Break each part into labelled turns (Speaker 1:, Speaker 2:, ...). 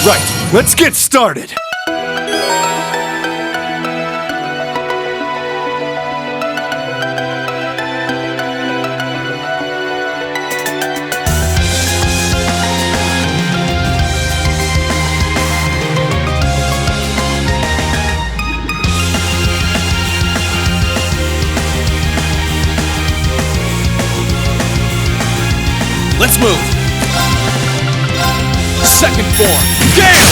Speaker 1: Right, let's get started!
Speaker 2: Let's move! Second form! Game!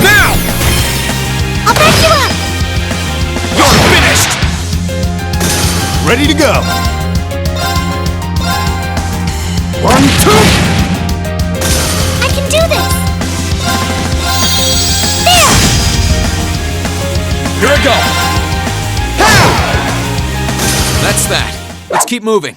Speaker 2: Now!
Speaker 3: I'll back you up!
Speaker 2: You're finished!
Speaker 1: Ready to go! 1, 2!
Speaker 3: I can do this! There!
Speaker 2: Here I go! Ha! That's that. Let's keep moving.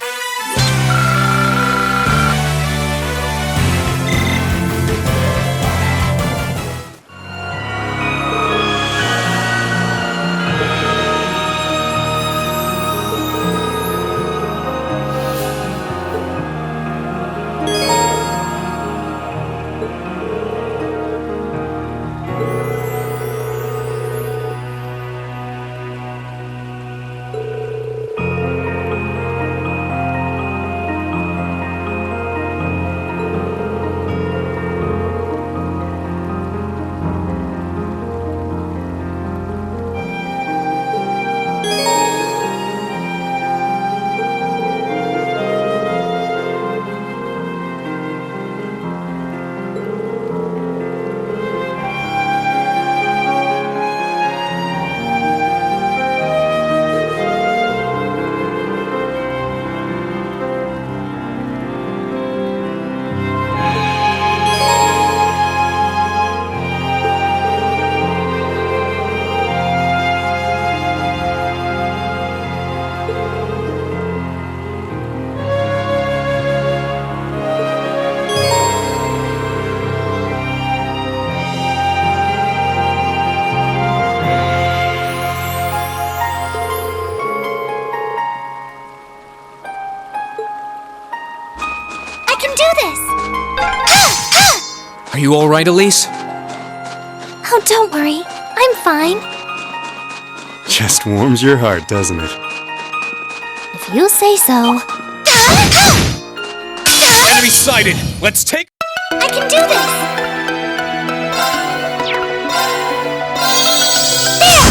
Speaker 2: Are you all right, Elise?
Speaker 3: Oh, don't worry. I'm fine.
Speaker 1: Just warms your heart, doesn't it?
Speaker 3: If you say so.
Speaker 2: Enemy sighted! Let's take...
Speaker 3: I can do this!
Speaker 1: There!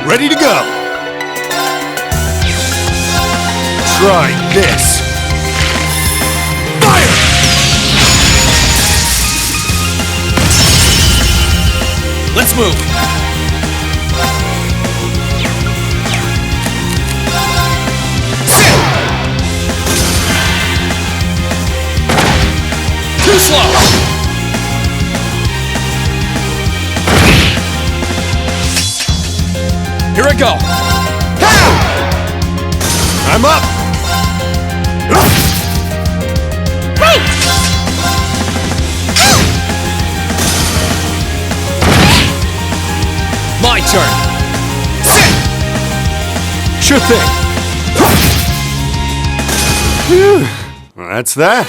Speaker 1: Ready to go! Try this! Fire!
Speaker 2: Let's move! Sit! Too slow! Here I go! Ha!
Speaker 1: I'm up!
Speaker 3: Right!
Speaker 2: My turn! Sit!
Speaker 1: Sure thing! Phew. Well, that's that.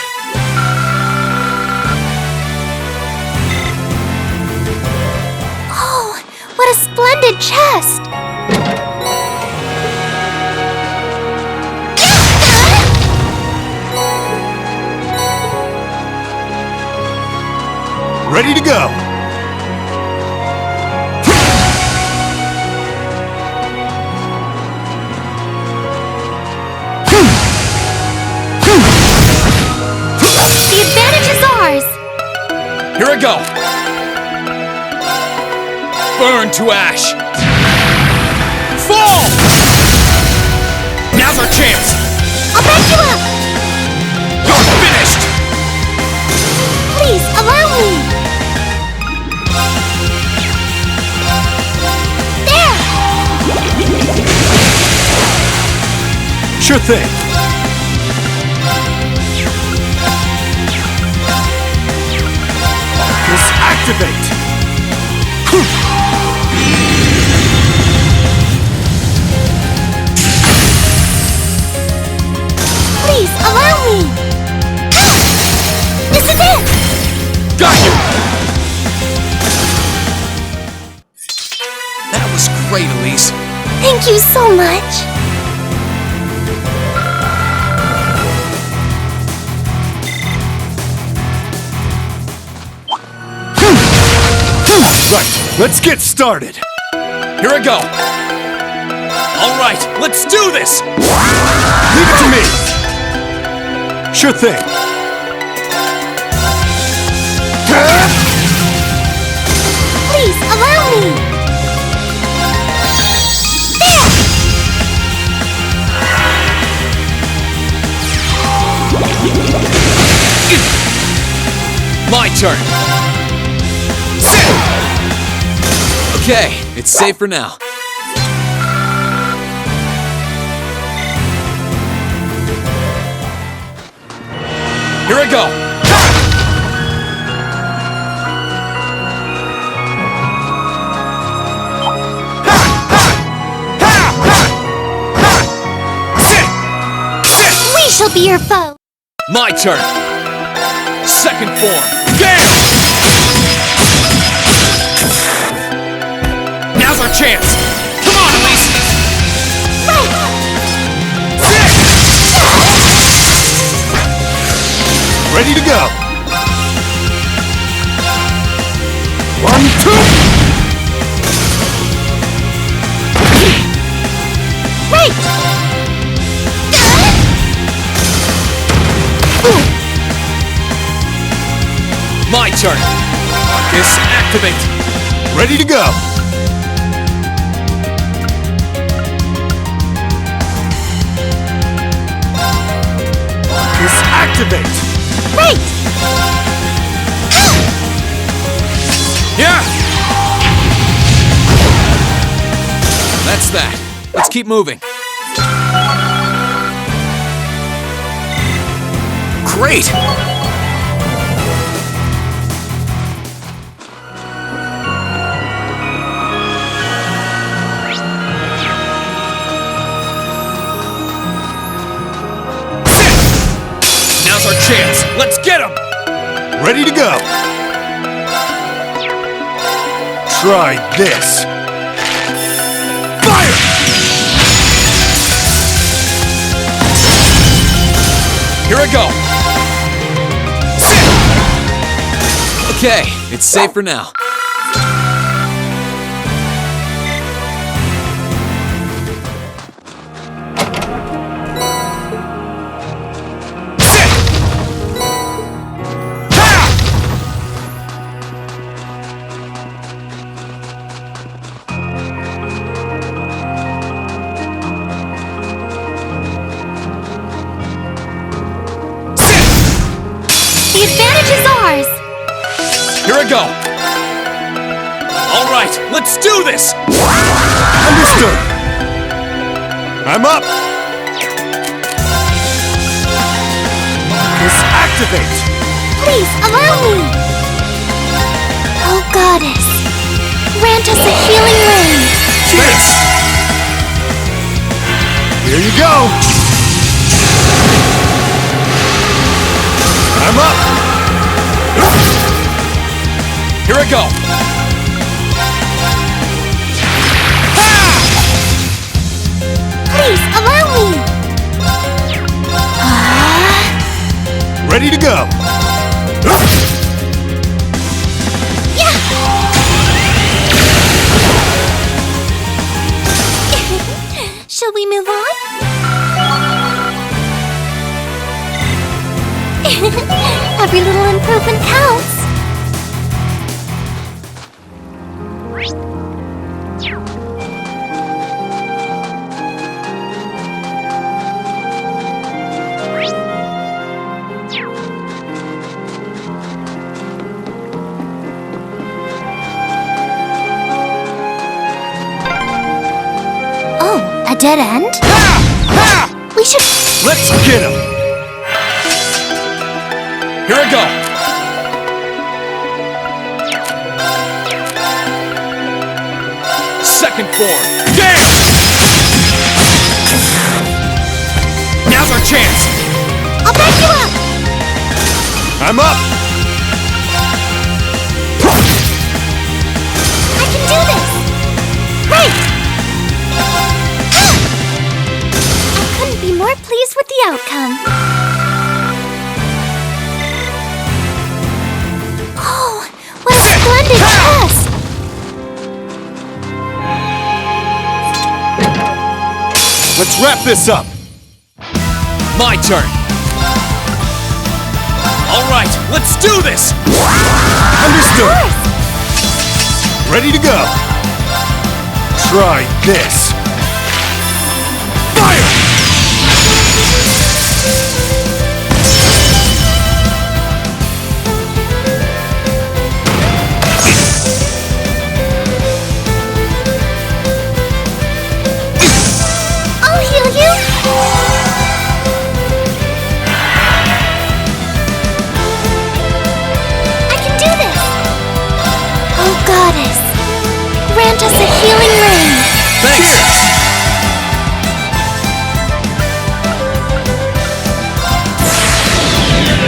Speaker 3: Oh, what a splendid chest!
Speaker 1: Ready to go!
Speaker 3: The advantage is ours!
Speaker 2: Here I go! Burn to ash! Fall! Now's our chance!
Speaker 3: I'll back you up!
Speaker 2: You're finished!
Speaker 3: Please, allow me! There!
Speaker 1: Sure thing! Activate!
Speaker 3: Please, allow me! you so much.
Speaker 1: Right, let's get started.
Speaker 2: Here I go. All right, let's do this.
Speaker 1: Leave it to me. Sure thing.
Speaker 3: Please, allow me.
Speaker 2: My turn. Okay, it's safe for now. Here I go.
Speaker 3: We shall be your foe.
Speaker 2: My turn. Second form. Game! Now's our chance. Come on, Elise.
Speaker 1: Ready to go. 1, 2.
Speaker 3: Right.
Speaker 2: My turn. Disactivate.
Speaker 1: Ready to go. Disactivate.
Speaker 3: Right.
Speaker 2: Yeah. That's that. Let's keep moving. Great. Now's our chance. Let's get him.
Speaker 1: Ready to go. Try this. Fire!
Speaker 2: Here I go. Okay, it's safe for now.
Speaker 3: The advantage is ours.
Speaker 2: Here I go. All right, let's do this.
Speaker 1: Understood. I'm up. Disactivate.
Speaker 3: Please, allow me. Oh, Goddess. Grant us a healing rain.
Speaker 2: This.
Speaker 1: Here you go. I'm up.
Speaker 2: Here I go.
Speaker 3: Please, allow me.
Speaker 1: Ready to go.
Speaker 3: Shall we move on? Every little improvement counts. Oh, a dead end? We should...
Speaker 1: Let's get him.
Speaker 2: Here I go. Second form. Game! Now's our chance.
Speaker 3: I'll back you up.
Speaker 1: I'm up.
Speaker 3: I can do this. Right. you're pleased with the outcome. Oh, what a splendid test!
Speaker 2: Let's wrap this up. My turn. All right, let's do this.
Speaker 1: Understood. Ready to go. Try this. Fire!
Speaker 3: I'll heal you. I can do this. Oh, Goddess, grant us a healing rain.
Speaker 2: Thanks.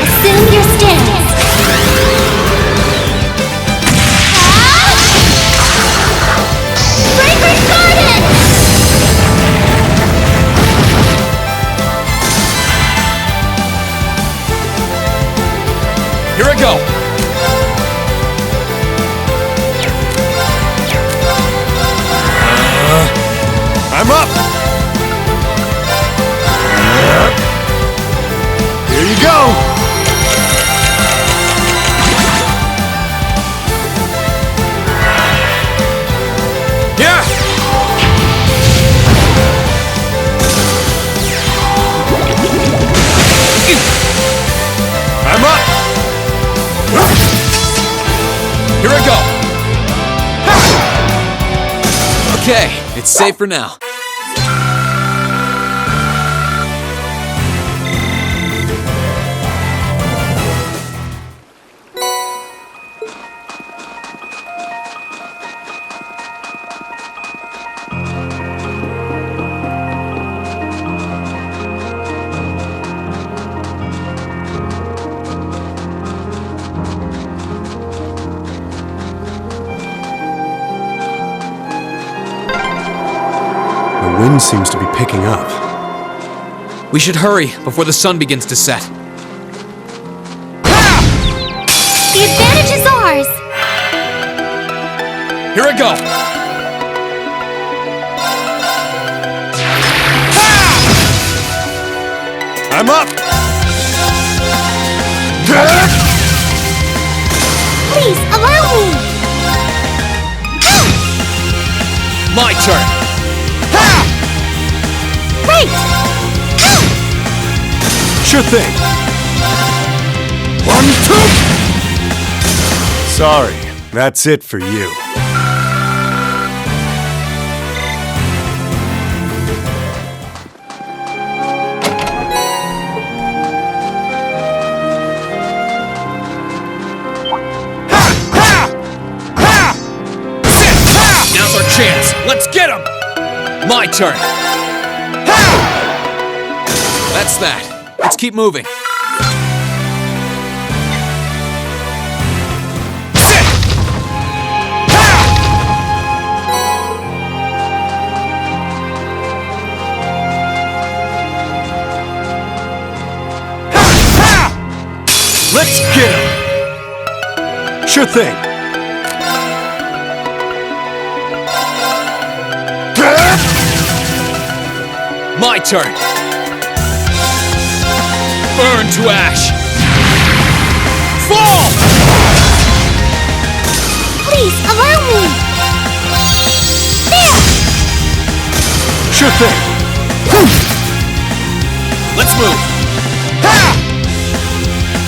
Speaker 3: Assume your stance. Breaker Garden!
Speaker 2: Here I go.
Speaker 1: I'm up. Here you go.
Speaker 2: Yeah.
Speaker 1: I'm up.
Speaker 2: Here I go. Okay, it's safe for now.
Speaker 1: The wind seems to be picking up.
Speaker 2: We should hurry before the sun begins to set.
Speaker 3: The advantage is ours.
Speaker 2: Here I go.
Speaker 1: I'm up.
Speaker 3: Please, allow me.
Speaker 2: My turn.
Speaker 3: Wait.
Speaker 1: Sure thing. 1, 2. Sorry, that's it for you.
Speaker 2: Now's our chance. Let's get him. My turn. That's that. Let's keep moving.
Speaker 1: Let's get him. Sure thing.
Speaker 2: My turn. Burn to ash. Fall!
Speaker 3: Please, allow me. There.
Speaker 1: Sure thing.
Speaker 2: Let's move.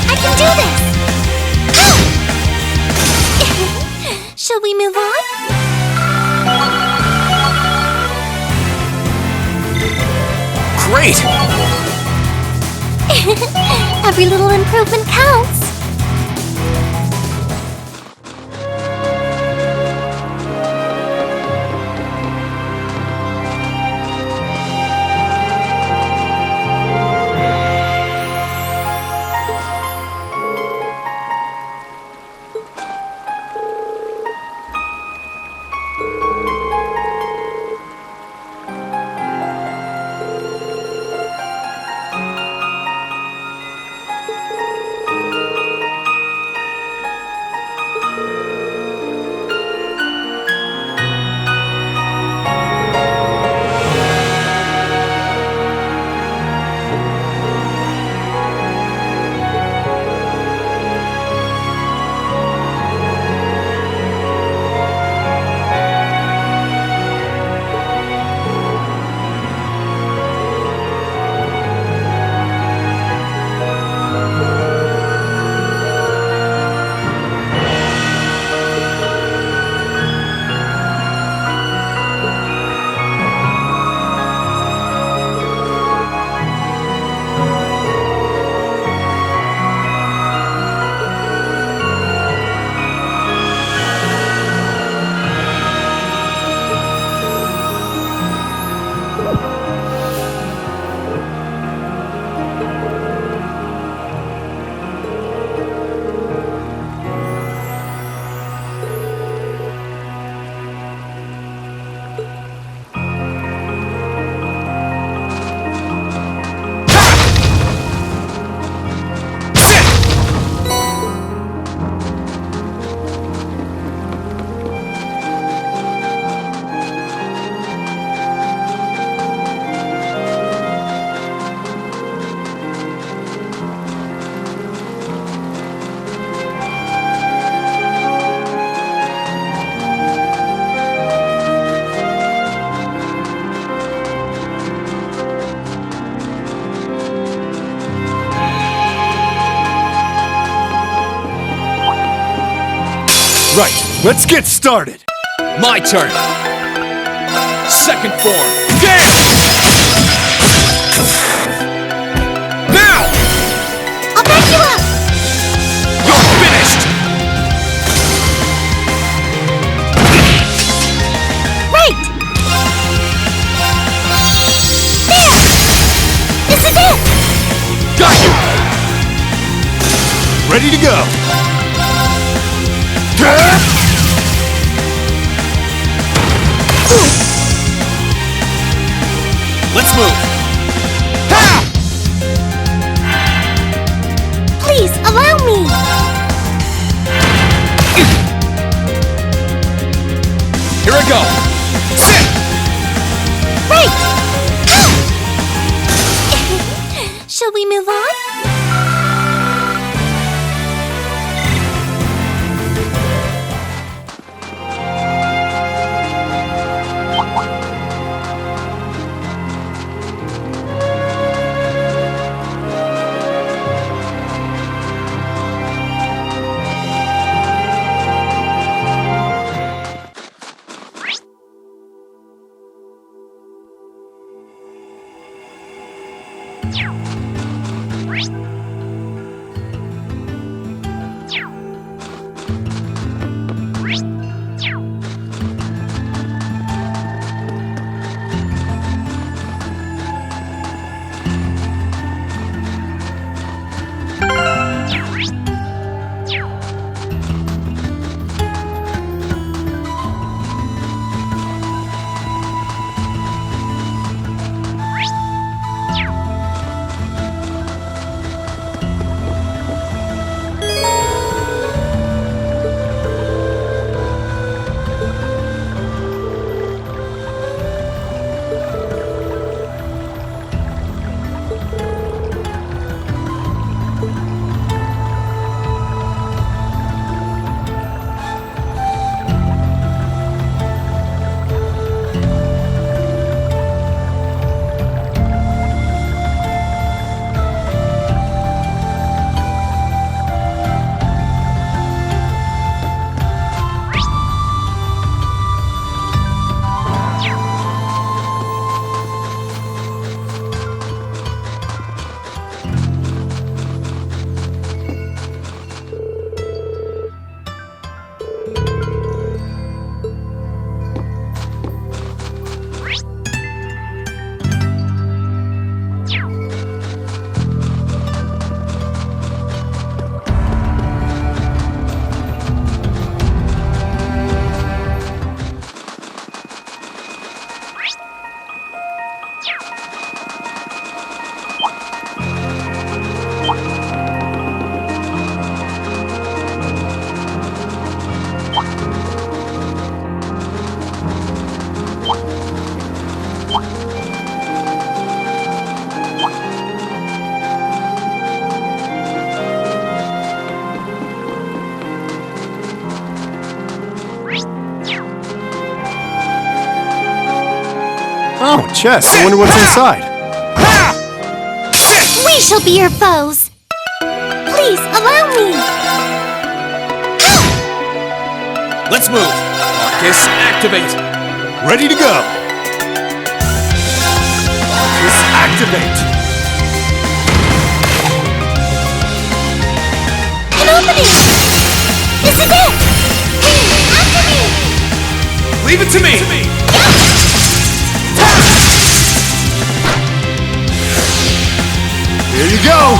Speaker 3: I can do this. Shall we move on?
Speaker 2: Great!
Speaker 3: Every little improvement counts.
Speaker 1: Right, let's get started.
Speaker 2: My turn. Second form. Dance! Now!
Speaker 3: I'll back you up!
Speaker 2: You're finished!
Speaker 3: Right! There! This is it!
Speaker 2: Got you!
Speaker 1: Ready to go.
Speaker 2: Let's move!
Speaker 3: Please, allow me!
Speaker 2: Here I go! Sit!
Speaker 3: Right! Shall we move on?
Speaker 1: Oh, chest. I wonder what's inside.
Speaker 3: We shall be your foes! Please, allow me!
Speaker 2: Let's move! Arcus, activate!
Speaker 1: Ready to go. Just activate.
Speaker 3: An opening! This is it! After me!
Speaker 2: Leave it to me!
Speaker 1: Here you go.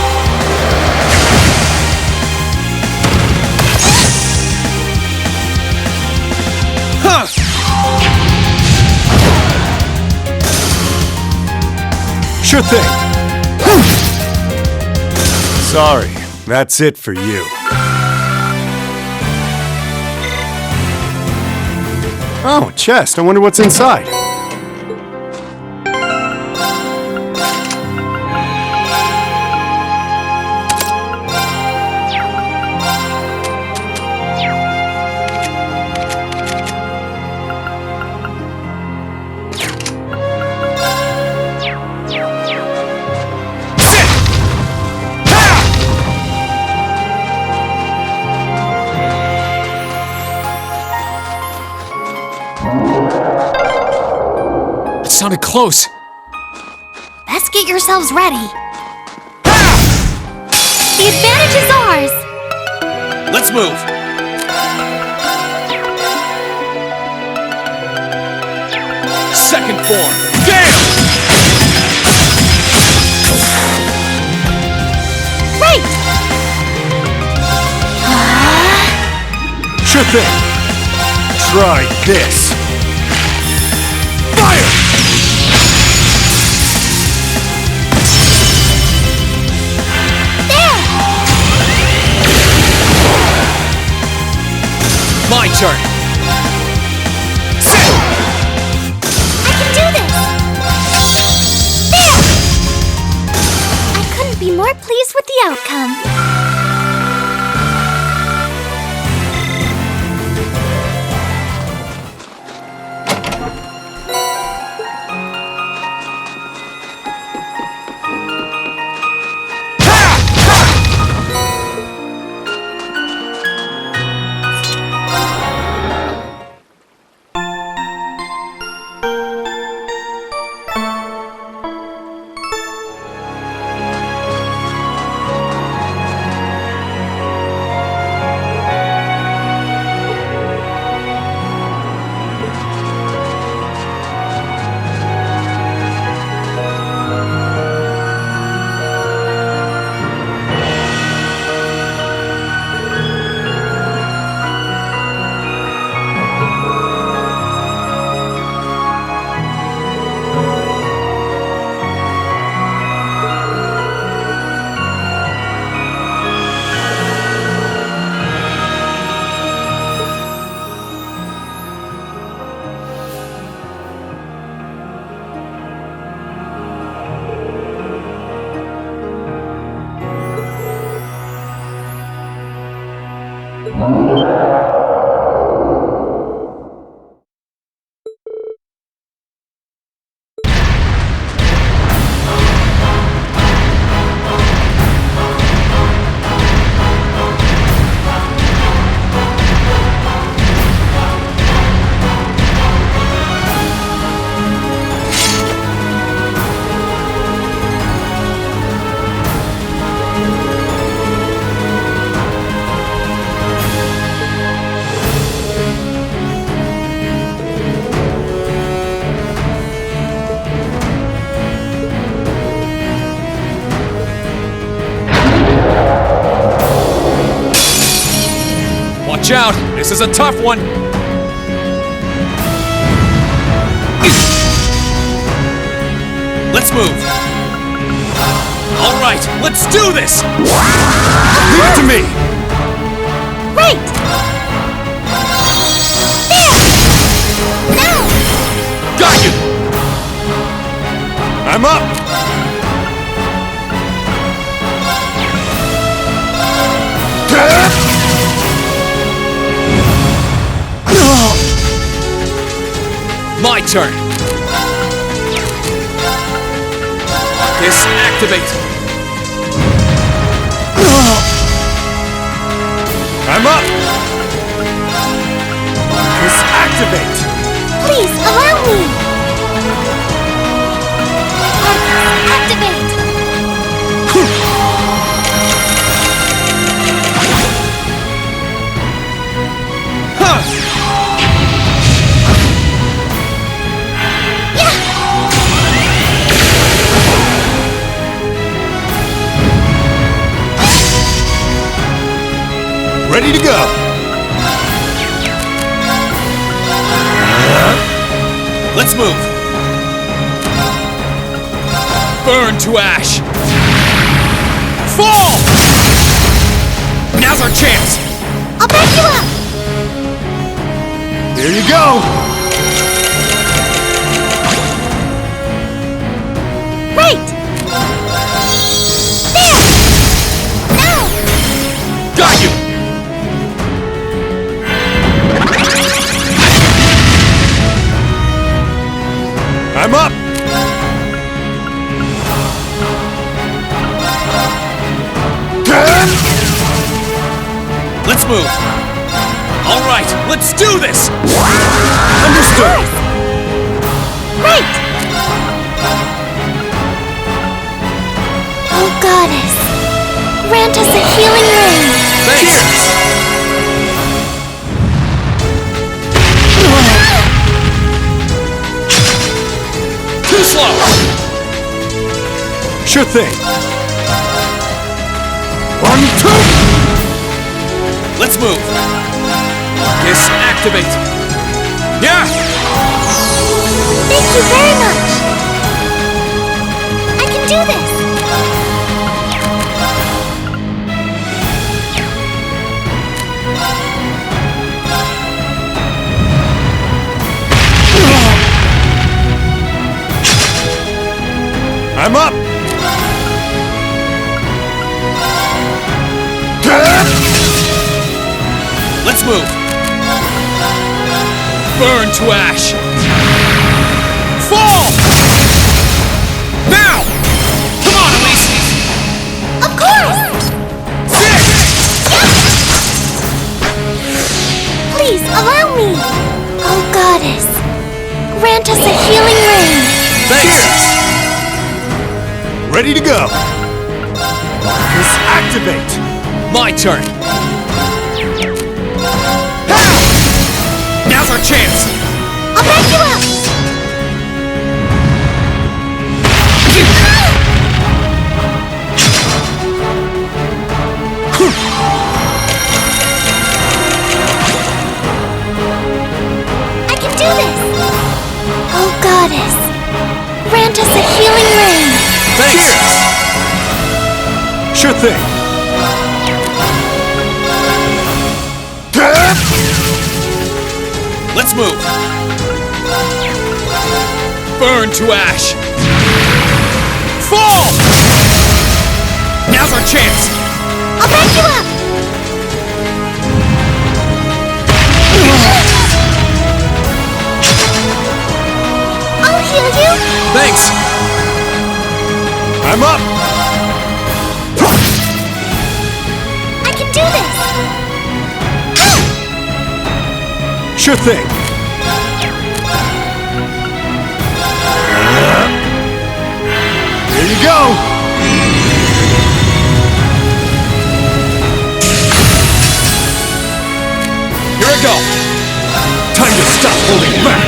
Speaker 2: Huh!
Speaker 1: Sure thing. Sorry, that's it for you. Oh, chest. I wonder what's inside.
Speaker 2: sounded close.
Speaker 3: Best get yourselves ready. The advantage is ours!
Speaker 2: Let's move. Second form. Damn!
Speaker 3: Right!
Speaker 1: Sure thing. Try this. Fire!
Speaker 3: There!
Speaker 2: My turn.
Speaker 3: I can do this! There! I couldn't be more pleased with the outcome.
Speaker 2: Watch out! This is a tough one! Let's move! Alright, let's do this!
Speaker 1: Leave it to me!
Speaker 3: Right! There! Now!
Speaker 2: Got you!
Speaker 1: I'm up!
Speaker 2: My turn! Disactivate!
Speaker 1: I'm up! Disactivate!
Speaker 3: Please, allow me! Activate!
Speaker 1: Ready to go!
Speaker 2: Let's move! Burn to ash! Fall! Now's our chance!
Speaker 3: I'll back you up!
Speaker 1: There you go!
Speaker 3: Right! There! Now!
Speaker 2: Got you!
Speaker 1: I'm up!
Speaker 2: Let's move! Alright, let's do this!
Speaker 1: Understood!
Speaker 3: Right! Oh, Goddess, grant us a healing rain.
Speaker 2: Thanks! Too slow!
Speaker 1: Sure thing.
Speaker 2: 1, 2! Let's move! Kiss, activate! Yeah!
Speaker 3: Thank you very much. I can do this.
Speaker 1: I'm up!
Speaker 2: Let's move! Burn to ash! Fall! Now! Come on, Elise!
Speaker 3: Of course! Please, allow me! Oh, Goddess, grant us a healing rain.
Speaker 2: Thanks!
Speaker 1: Ready to go! Kiss activate!
Speaker 2: My turn! Ha! Now's our chance!
Speaker 3: I'll back you up! I can do this! Oh, Goddess, grant us a healing rain.
Speaker 2: Thanks!
Speaker 1: Sure thing.
Speaker 2: Let's move! Burn to ash! Fall! Now's our chance!
Speaker 3: I'll back you up! I'll heal you!
Speaker 2: Thanks!
Speaker 1: I'm up!
Speaker 3: I can do this!
Speaker 1: Sure thing. There you go!
Speaker 2: Here I go!
Speaker 1: Time to stop holding back!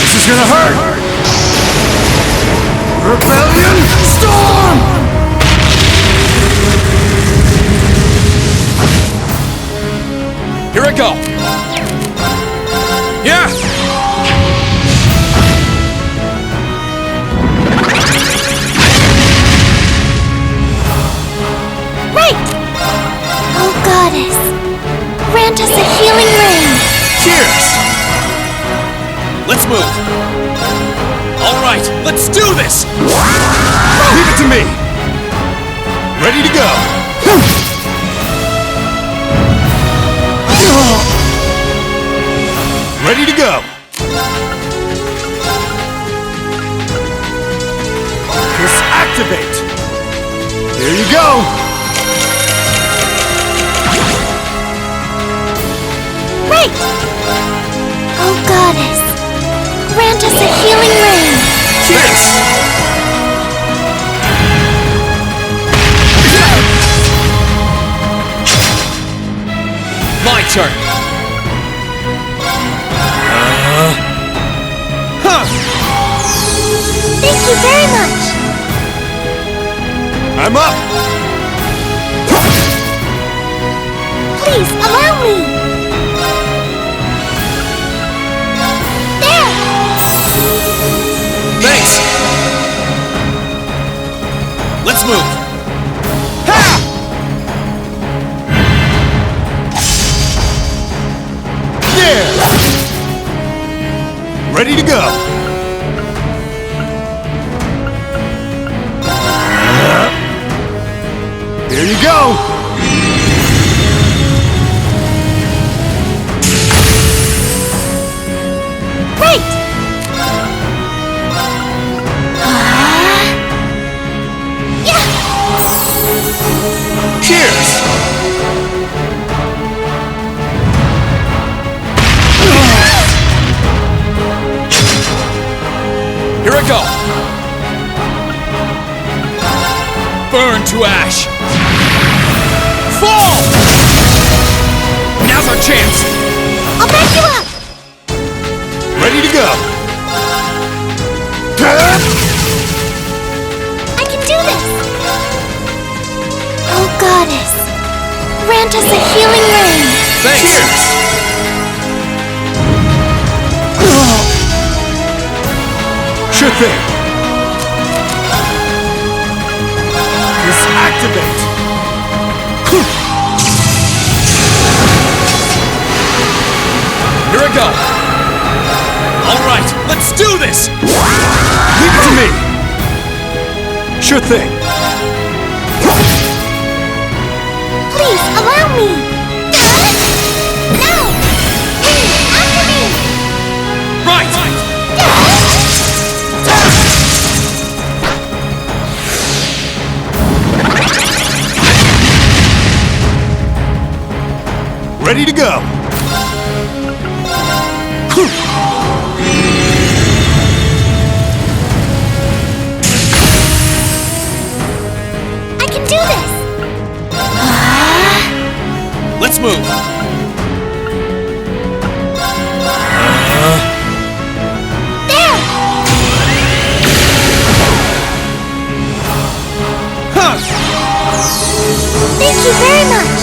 Speaker 1: This is gonna hurt! Rebellion Storm!
Speaker 2: Here I go! Yeah!
Speaker 3: Right! Oh, Goddess, grant us a healing rain.
Speaker 2: Cheers! Let's move! Alright, let's do this!
Speaker 1: Leave it to me! Ready to go! Ready to go! Kiss activate! Here you go!
Speaker 3: Right! Oh, Goddess, grant us a healing rain.
Speaker 2: Cheers! My turn!
Speaker 3: Thank you very much.
Speaker 1: I'm up!
Speaker 3: Please, allow me. There!
Speaker 2: Thanks! Let's move! Ha!
Speaker 1: Yeah! Ready to go! Here you go!
Speaker 3: Right! Yeah!
Speaker 2: Cheers! Burn to ash! Fall! Now's our chance!
Speaker 3: I'll back you up!
Speaker 1: Ready to go.
Speaker 3: I can do this! Oh, Goddess, grant us a healing rain!
Speaker 2: Thanks!
Speaker 1: Cheers! Sure thing. Disactivate.
Speaker 2: Here I go! Alright, let's do this!
Speaker 1: Leave it to me. Sure thing.
Speaker 3: Please, allow me! No! Please, after me!
Speaker 2: Right!
Speaker 1: Ready to go.
Speaker 3: I can do this!
Speaker 2: Let's move!
Speaker 3: There!
Speaker 2: Huh!
Speaker 3: Thank you very much!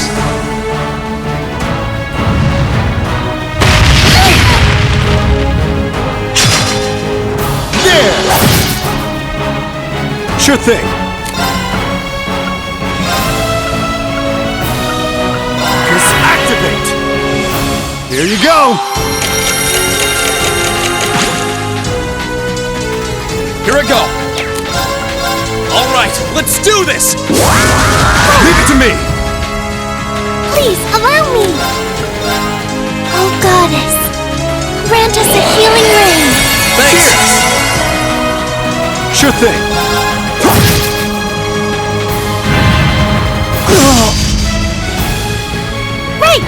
Speaker 1: There. Sure thing. Disactivate. Here you go.
Speaker 2: Here I go! Alright, let's do this!
Speaker 1: Leave it to me.
Speaker 3: Please, allow me! Oh, Goddess, grant us a healing rain!
Speaker 2: Thanks!
Speaker 1: Sure thing.
Speaker 3: Right!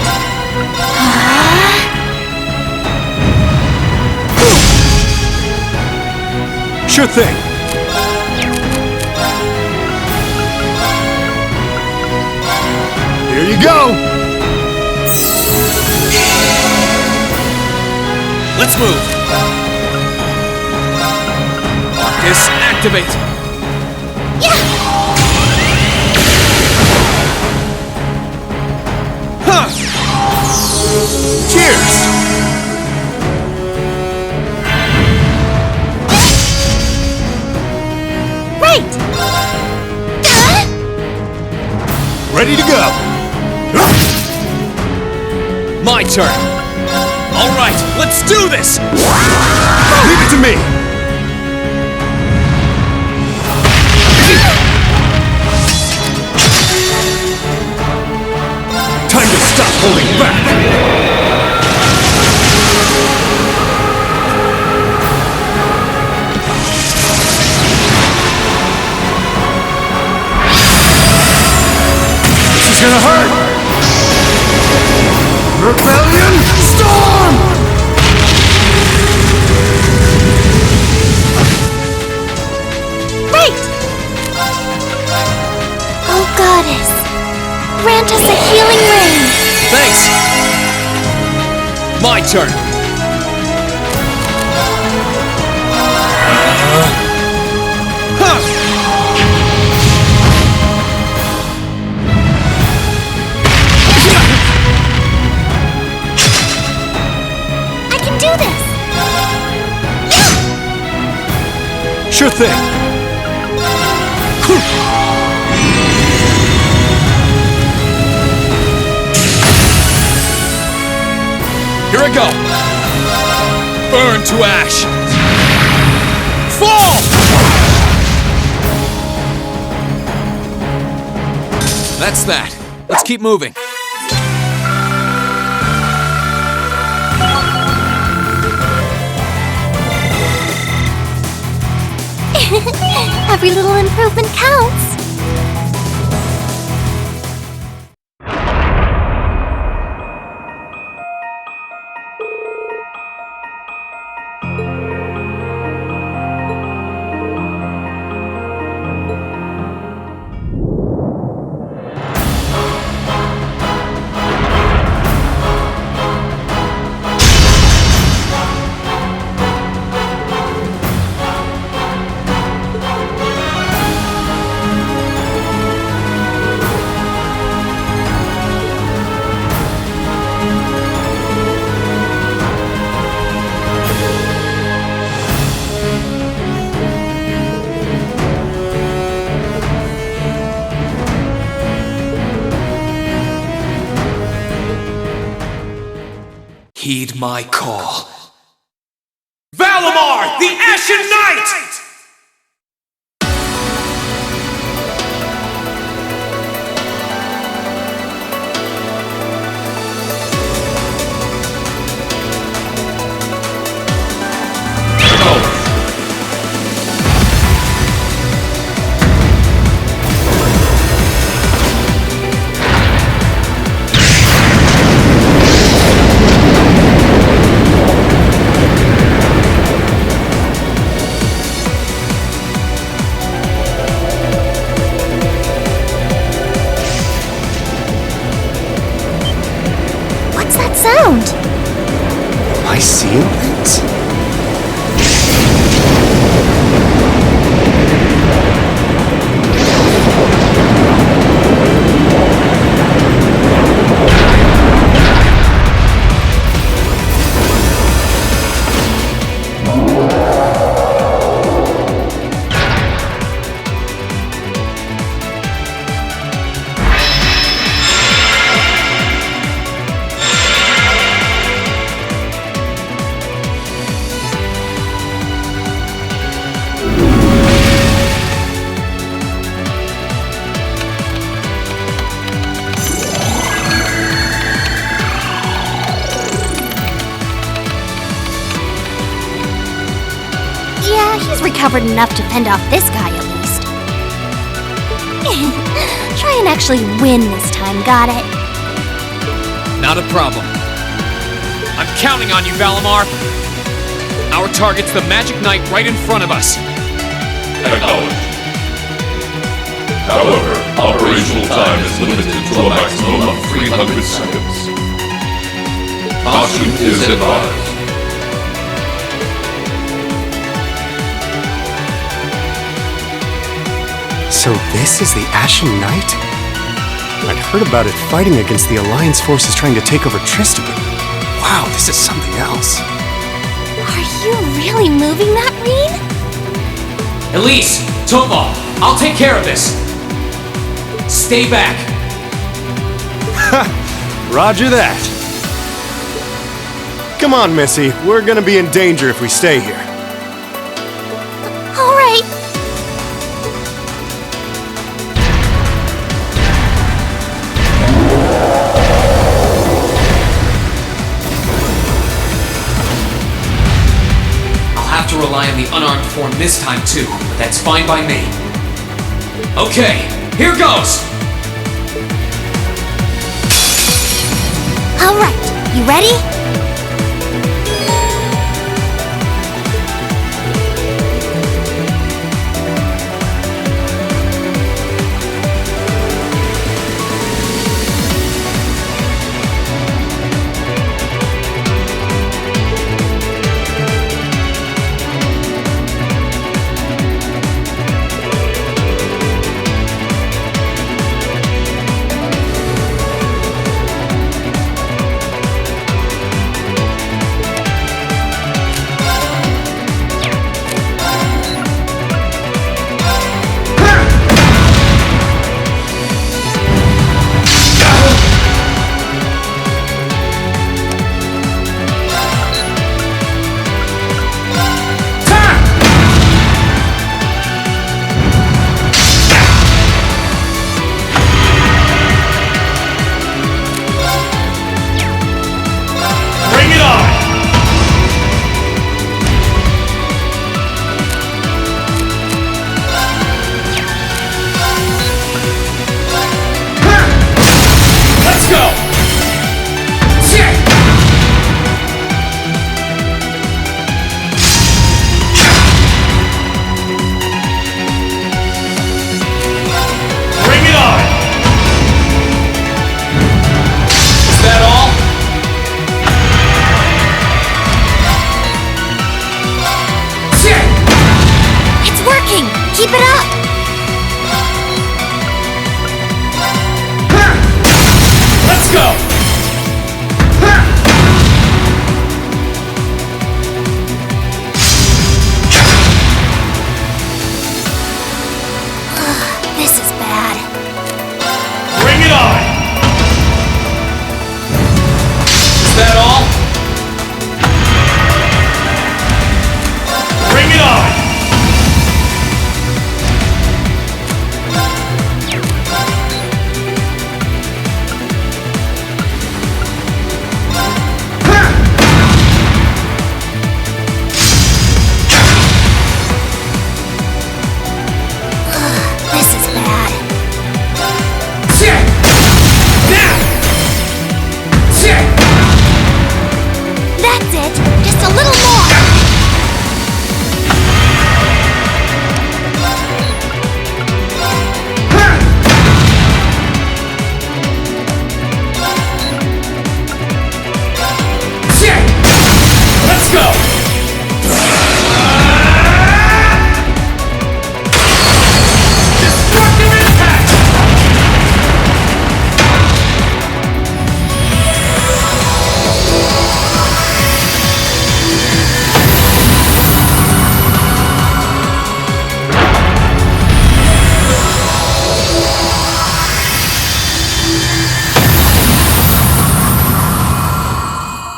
Speaker 1: Sure thing. Here you go.
Speaker 2: Let's move! Disactivate!
Speaker 3: Yeah!
Speaker 2: Huh!
Speaker 1: Cheers.
Speaker 3: Right!
Speaker 1: Ready to go.
Speaker 2: My turn! Alright, let's do this!
Speaker 1: Leave it to me. Time to stop holding back. This is gonna hurt. Rebellion Storm!
Speaker 3: Right! Oh, Goddess, grant us a healing rain!
Speaker 2: Thanks! My turn! Huh!
Speaker 3: I can do this!
Speaker 1: Sure thing.
Speaker 2: Here I go! Burn to ash! Fall! That's that. Let's keep moving.
Speaker 3: Every little improvement counts!
Speaker 2: Heed my call. Valimar, the Ashen Knight!
Speaker 3: Sound?
Speaker 1: Am I seeing things?
Speaker 3: He's recovered enough to fend off this guy, at least. Try and actually win this time, got it?
Speaker 2: Not a problem. I'm counting on you, Valimar. Our target's the Magic Knight right in front of us.
Speaker 4: Acknowledged. However, operational time is limited to a maximum of 300 seconds. Caution is advised.
Speaker 1: So this is the Ashen Knight? I'd heard about it fighting against the Alliance forces trying to take over Tristram. Wow, this is something else.
Speaker 3: Are you really moving that, Reen?
Speaker 2: Elise, Topa, I'll take care of this. Stay back.
Speaker 1: Roger that. Come on, Missy. We're gonna be in danger if we stay here.
Speaker 3: All right.
Speaker 2: To rely on the unarmed form this time too, but that's fine by me. Okay, here goes!
Speaker 3: All right, you ready?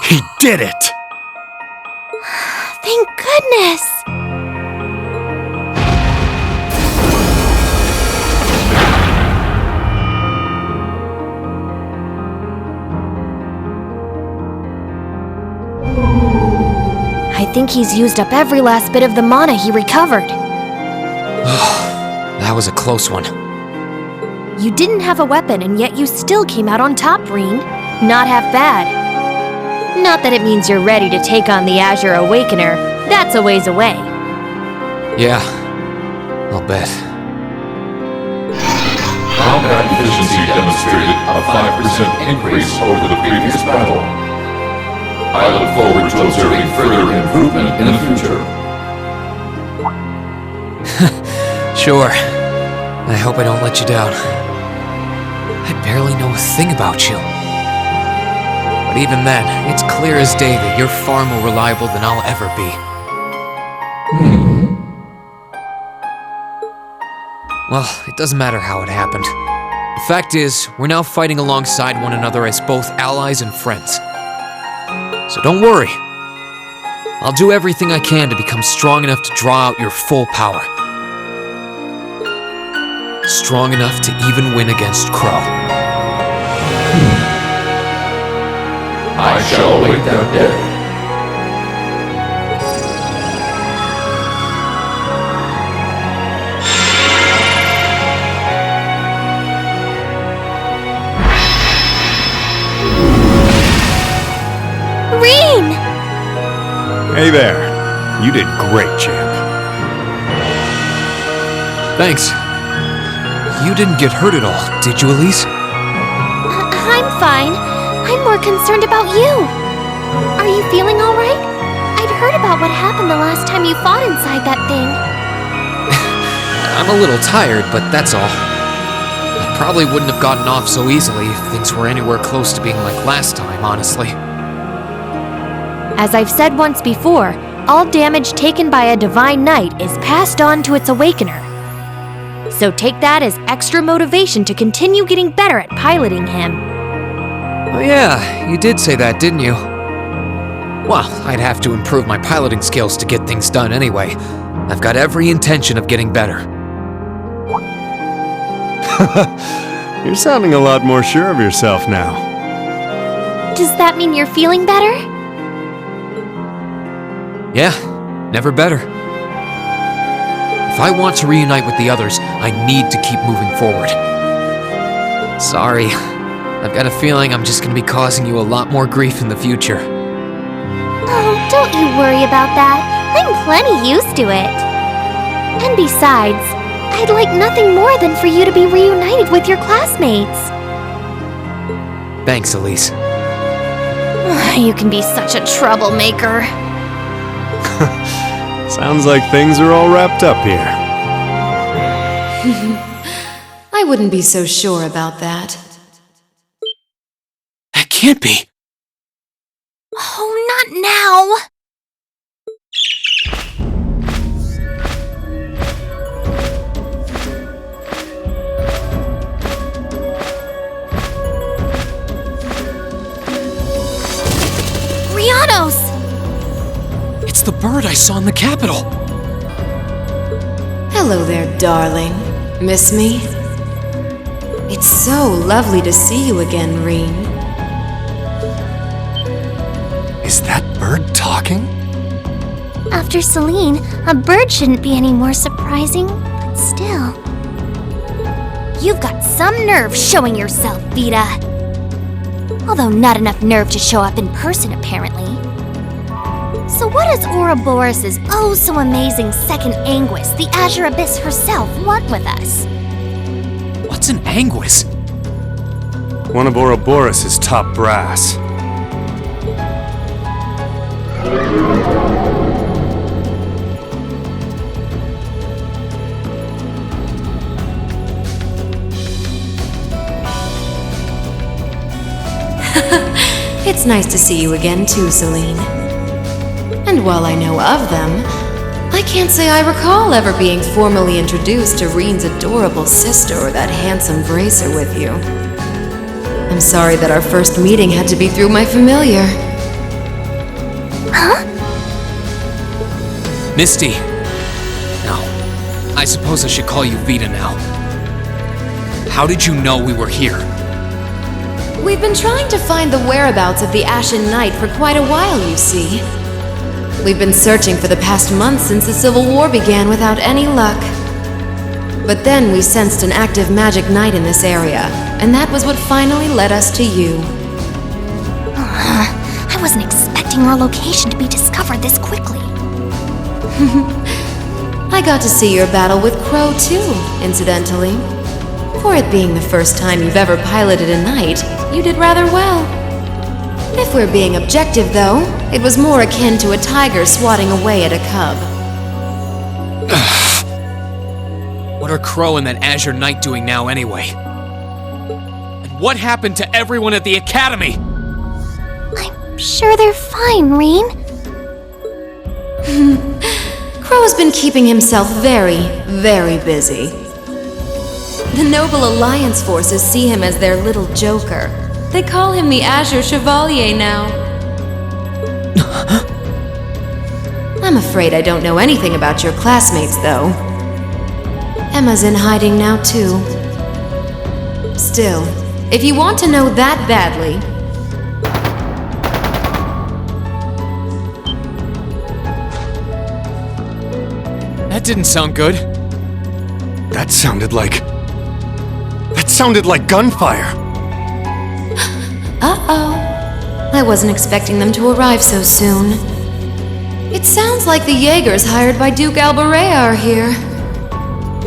Speaker 1: He did it!
Speaker 3: Thank goodness! I think he's used up every last bit of the mana he recovered.
Speaker 2: That was a close one.
Speaker 3: You didn't have a weapon, and yet you still came out on top, Reen. Not half bad. Not that it means you're ready to take on the Azure Awakener. That's a ways away.
Speaker 2: Yeah, I'll bet.
Speaker 4: Combat efficiency demonstrated a 5% increase over the previous battle. I look forward to observing further improvement in the future.
Speaker 2: Sure. I hope I don't let you down. I barely know a thing about you. But even then, it's clear as day that you're far more reliable than I'll ever be. Well, it doesn't matter how it happened. The fact is, we're now fighting alongside one another as both allies and friends. So don't worry. I'll do everything I can to become strong enough to draw out your full power. Strong enough to even win against Crow.
Speaker 4: I shall await that day.
Speaker 3: Reen!
Speaker 1: Hey there. You did great, champ.
Speaker 2: Thanks. You didn't get hurt at all, did you, Elise?
Speaker 3: I'm fine. I'm more concerned about you. Are you feeling all right? I'd heard about what happened the last time you fought inside that thing.
Speaker 2: I'm a little tired, but that's all. I probably wouldn't have gotten off so easily if things were anywhere close to being like last time, honestly.
Speaker 3: As I've said once before, all damage taken by a Divine Knight is passed on to its Awakener. So take that as extra motivation to continue getting better at piloting him.
Speaker 2: Oh yeah, you did say that, didn't you? Well, I'd have to improve my piloting skills to get things done anyway. I've got every intention of getting better.
Speaker 1: You're sounding a lot more sure of yourself now.
Speaker 3: Does that mean you're feeling better?
Speaker 2: Yeah, never better. If I want to reunite with the others, I need to keep moving forward. Sorry, I've got a feeling I'm just gonna be causing you a lot more grief in the future.
Speaker 3: Oh, don't you worry about that. I'm plenty used to it. And besides, I'd like nothing more than for you to be reunited with your classmates.
Speaker 2: Thanks, Elise.
Speaker 3: You can be such a troublemaker.
Speaker 1: Sounds like things are all wrapped up here.
Speaker 5: I wouldn't be so sure about that.
Speaker 2: That can't be.
Speaker 3: Oh, not now! Rianos!
Speaker 2: It's the bird I saw in the Capitol.
Speaker 5: Hello there, darling. Miss me? It's so lovely to see you again, Reen.
Speaker 1: Is that bird talking?
Speaker 3: After Celine, a bird shouldn't be any more surprising, but still. You've got some nerve showing yourself, Vita. Although not enough nerve to show up in person, apparently. So what does Ouroboros' oh-so-amazing second Anguis, the Azure Abyss herself, want with us?
Speaker 2: What's an Anguis?
Speaker 1: One of Ouroboros' top brass.
Speaker 5: It's nice to see you again too, Celine. And while I know of them, I can't say I recall ever being formally introduced to Reen's adorable sister or that handsome bracer with you. I'm sorry that our first meeting had to be through my familiar.
Speaker 2: Misty. No, I suppose I should call you Vita now. How did you know we were here?
Speaker 5: We've been trying to find the whereabouts of the Ashen Knight for quite a while, you see. We've been searching for the past month since the Civil War began without any luck. But then we sensed an active magic knight in this area, and that was what finally led us to you.
Speaker 3: I wasn't expecting our location to be discovered this quickly.
Speaker 5: I got to see your battle with Crow too, incidentally. For it being the first time you've ever piloted a knight, you did rather well. If we're being objective, though, it was more akin to a tiger swatting away at a cub.
Speaker 2: What are Crow and that Azure Knight doing now anyway? And what happened to everyone at the Academy?
Speaker 3: I'm sure they're fine, Rain.
Speaker 5: Crow's been keeping himself very, very busy. The Noble Alliance forces see him as their little joker. They call him the Azure Chevalier now. I'm afraid I don't know anything about your classmates, though. Emma's in hiding now, too. Still, if you want to know that badly...
Speaker 2: That didn't sound good.
Speaker 1: That sounded like gunfire.
Speaker 5: Uh-oh. I wasn't expecting them to arrive so soon. It sounds like the Jaegers hired by Duke Albarea are here.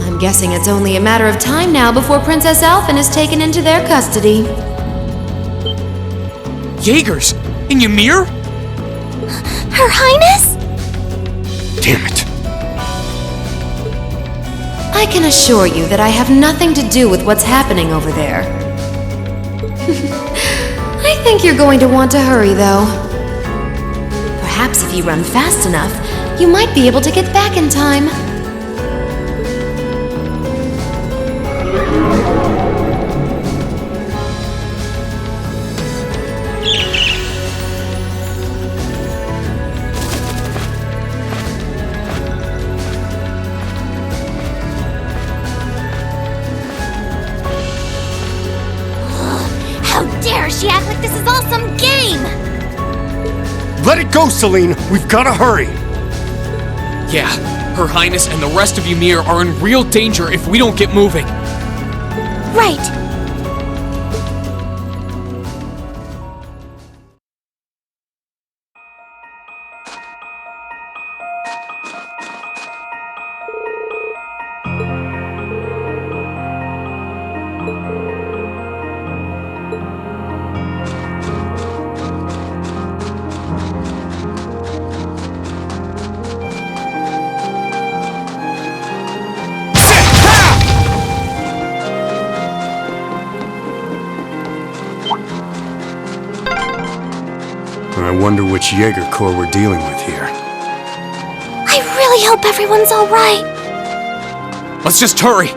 Speaker 5: I'm guessing it's only a matter of time now before Princess Alphen is taken into their custody.
Speaker 2: Jaegers? In Ymir?
Speaker 3: Her Highness?
Speaker 1: Damn it.
Speaker 5: I can assure you that I have nothing to do with what's happening over there. I think you're going to want to hurry, though. Perhaps if you run fast enough, you might be able to get back in time.
Speaker 3: How dare she act like this is all some game!
Speaker 1: Let it go, Celine. We've got to hurry.
Speaker 2: Yeah, Her Highness and the rest of Ymir are in real danger if we don't get moving.
Speaker 3: Right.
Speaker 1: I wonder which Jaeger Corps we're dealing with here.
Speaker 3: I really hope everyone's all right.
Speaker 2: Let's just hurry.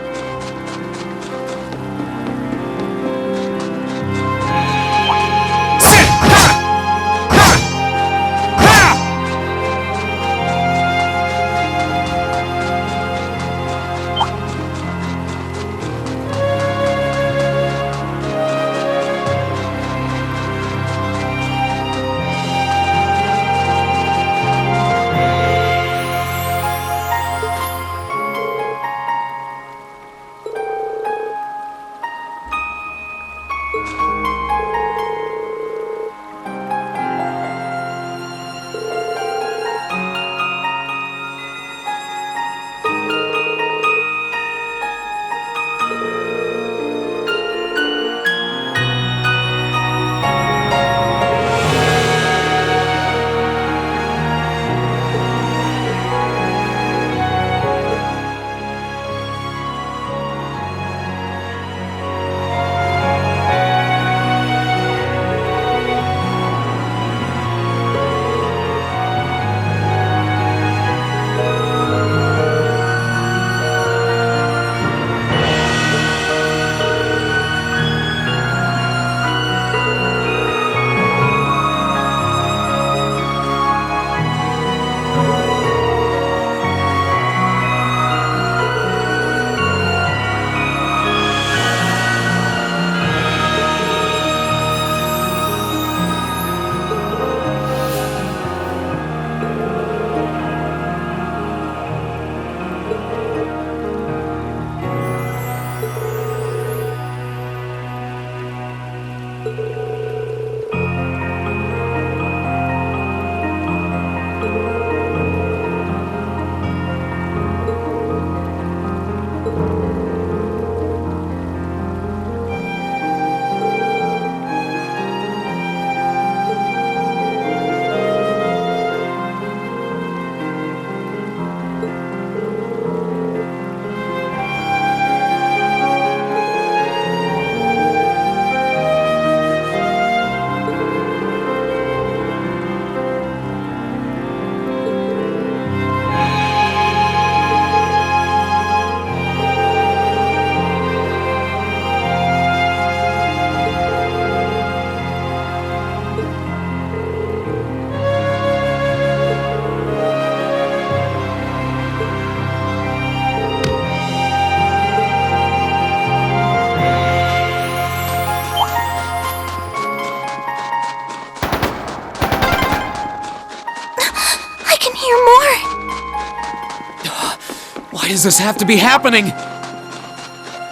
Speaker 2: does this have to be happening?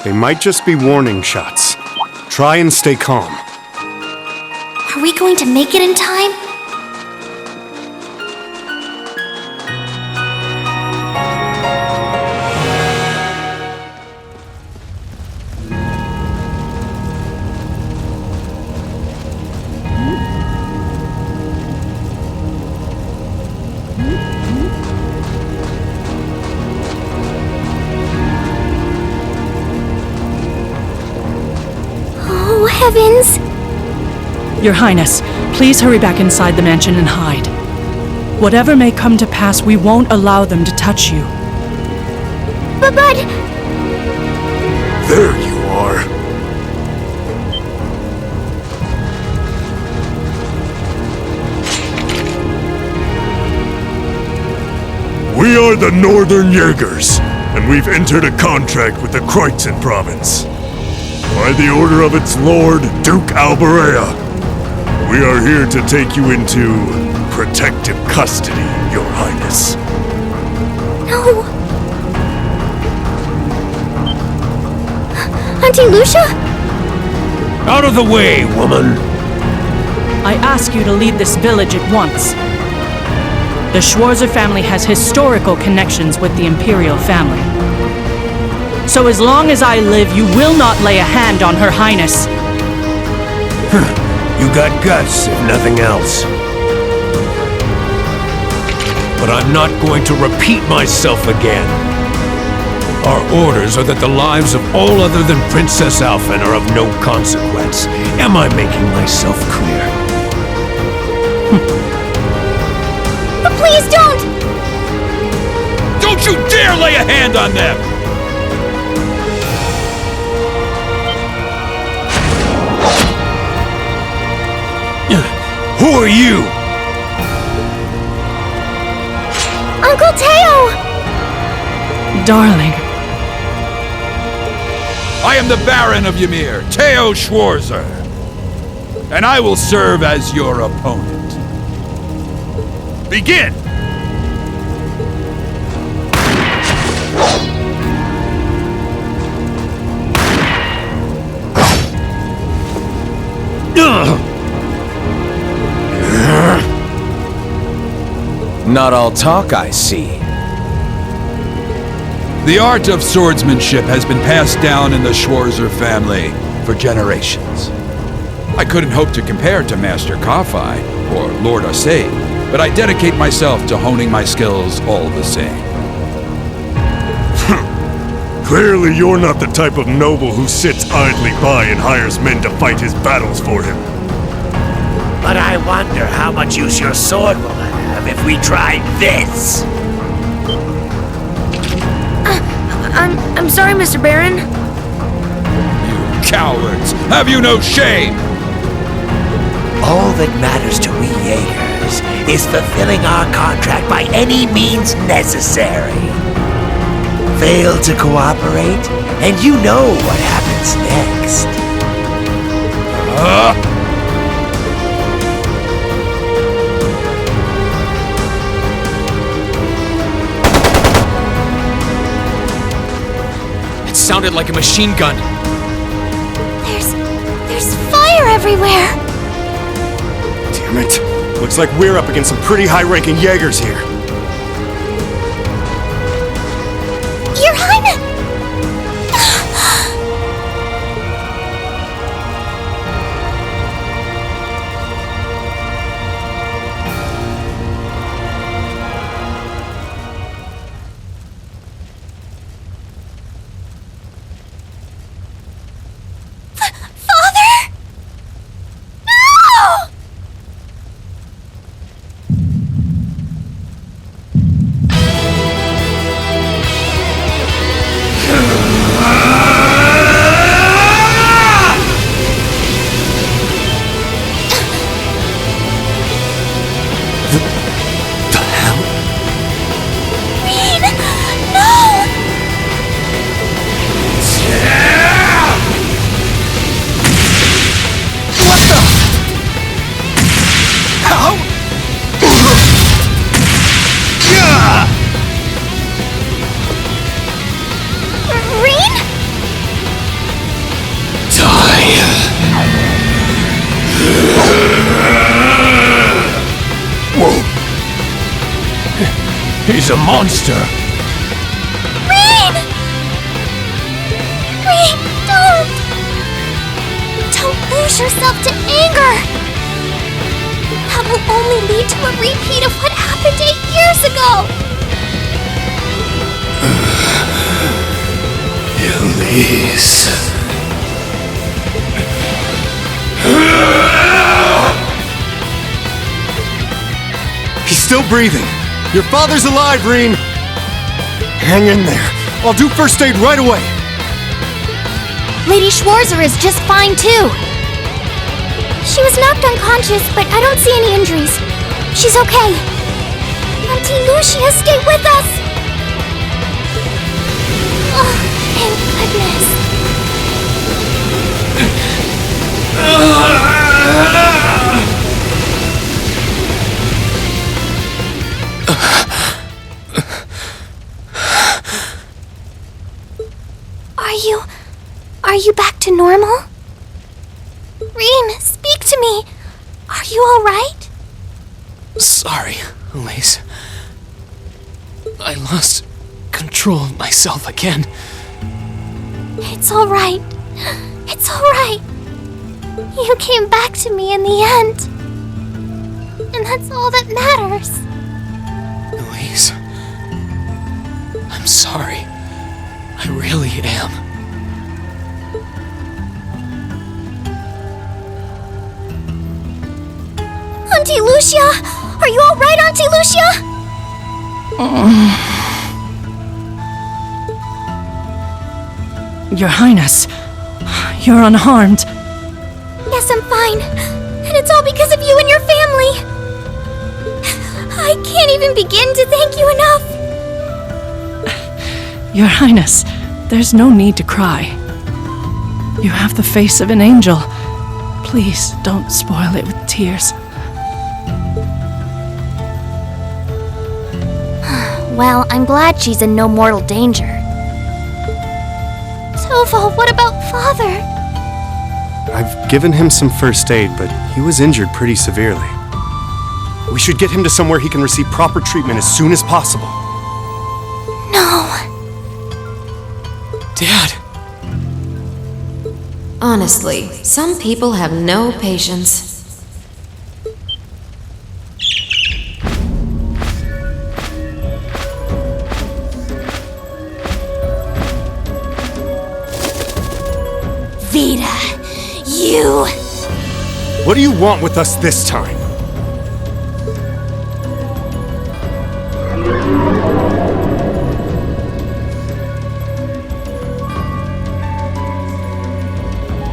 Speaker 1: They might just be warning shots. Try and stay calm.
Speaker 3: Are we going to make it in time? Oh, heavens!
Speaker 6: Your Highness, please hurry back inside the mansion and hide. Whatever may come to pass, we won't allow them to touch you.
Speaker 3: But...
Speaker 1: There you are.
Speaker 7: We are the Northern Jaegers, and we've entered a contract with the Kreutzen province. By the order of its lord, Duke Alberea, we are here to take you into protective custody, Your Highness.
Speaker 3: No! Auntie Lucia?
Speaker 7: Out of the way, woman!
Speaker 6: I ask you to leave this village at once. The Schwarzer family has historical connections with the Imperial family. So as long as I live, you will not lay a hand on Her Highness.
Speaker 7: You got guts, if nothing else. But I'm not going to repeat myself again. Our orders are that the lives of all other than Princess Alphen are of no consequence. Am I making myself clear?
Speaker 3: But please don't!
Speaker 7: Don't you dare lay a hand on them! Who are you?
Speaker 3: Uncle Teo!
Speaker 6: Darling,
Speaker 8: I am the Baron of Ymir, Teo Schwarzer, and I will serve as your opponent. Begin!
Speaker 9: Not all talk, I see.
Speaker 8: The art of swordsmanship has been passed down in the Schwarzer family for generations. I couldn't hope to compare to Master Kafai or Lord Xseed, but I dedicate myself to honing my skills all the same.
Speaker 7: Clearly you're not the type of noble who sits idly by and hires men to fight his battles for him.
Speaker 10: But I wonder how much use your sword will have if we try this.
Speaker 11: I'm sorry, Mr. Baron.
Speaker 8: You cowards! Have you no shame?
Speaker 10: All that matters to we Jaegers is fulfilling our contract by any means necessary. Fail to cooperate, and you know what happens next.
Speaker 2: It sounded like a machine gun.
Speaker 3: There's fire everywhere!
Speaker 1: Damn it. Looks like we're up against some pretty high-ranking Jaegers here.
Speaker 3: Your Highness! Father? No!
Speaker 7: He's a monster.
Speaker 3: Rean! Rean, don't! Don't lose yourself to anger! That will only lead to a repeat of what happened 8 years ago!
Speaker 7: Elise.
Speaker 1: He's still breathing. Your father's alive, Rean. Hang in there. I'll do first aid right away.
Speaker 3: Lady Schwarzer is just fine, too. She was knocked unconscious, but I don't see any injuries. She's okay. Auntie Lucia, stay with us! Oh, thank goodness. Are you back to normal? Rean, speak to me. Are you alright?
Speaker 2: Sorry, Elise. I lost control of myself again.
Speaker 3: It's alright. It's alright. You came back to me in the end. And that's all that matters.
Speaker 2: Elise. I'm sorry. I really am.
Speaker 3: Auntie Lucia! Are you alright, Auntie Lucia?
Speaker 6: Your Highness, you're unharmed.
Speaker 3: Yes, I'm fine. And it's all because of you and your family. I can't even begin to thank you enough.
Speaker 6: Your Highness, there's no need to cry. You have the face of an angel. Please don't spoil it with tears.
Speaker 3: Well, I'm glad she's in no mortal danger. Toval, what about Father?
Speaker 1: I've given him some first aid, but he was injured pretty severely. We should get him to somewhere he can receive proper treatment as soon as possible.
Speaker 3: No.
Speaker 2: Dad!
Speaker 5: Honestly, some people have no patience.
Speaker 3: Vita, you...
Speaker 1: What do you want with us this time?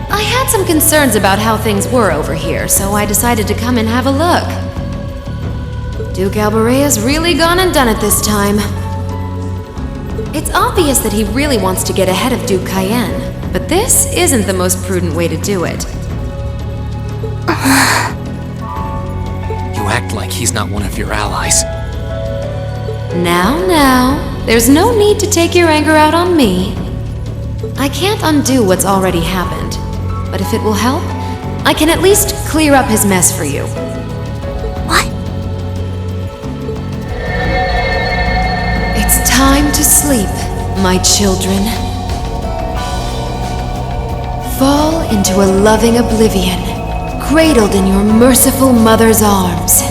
Speaker 5: I had some concerns about how things were over here, so I decided to come and have a look. Duke Alborea's really gone and done it this time. It's obvious that he really wants to get ahead of Duke Cayenne, but this isn't the most prudent way to do it.
Speaker 2: You act like he's not one of your allies.
Speaker 5: Now, there's no need to take your anger out on me. I can't undo what's already happened, but if it will help, I can at least clear up his mess for you.
Speaker 3: What?
Speaker 5: It's time to sleep, my children. Fall into a loving oblivion, cradled in your merciful mother's arms.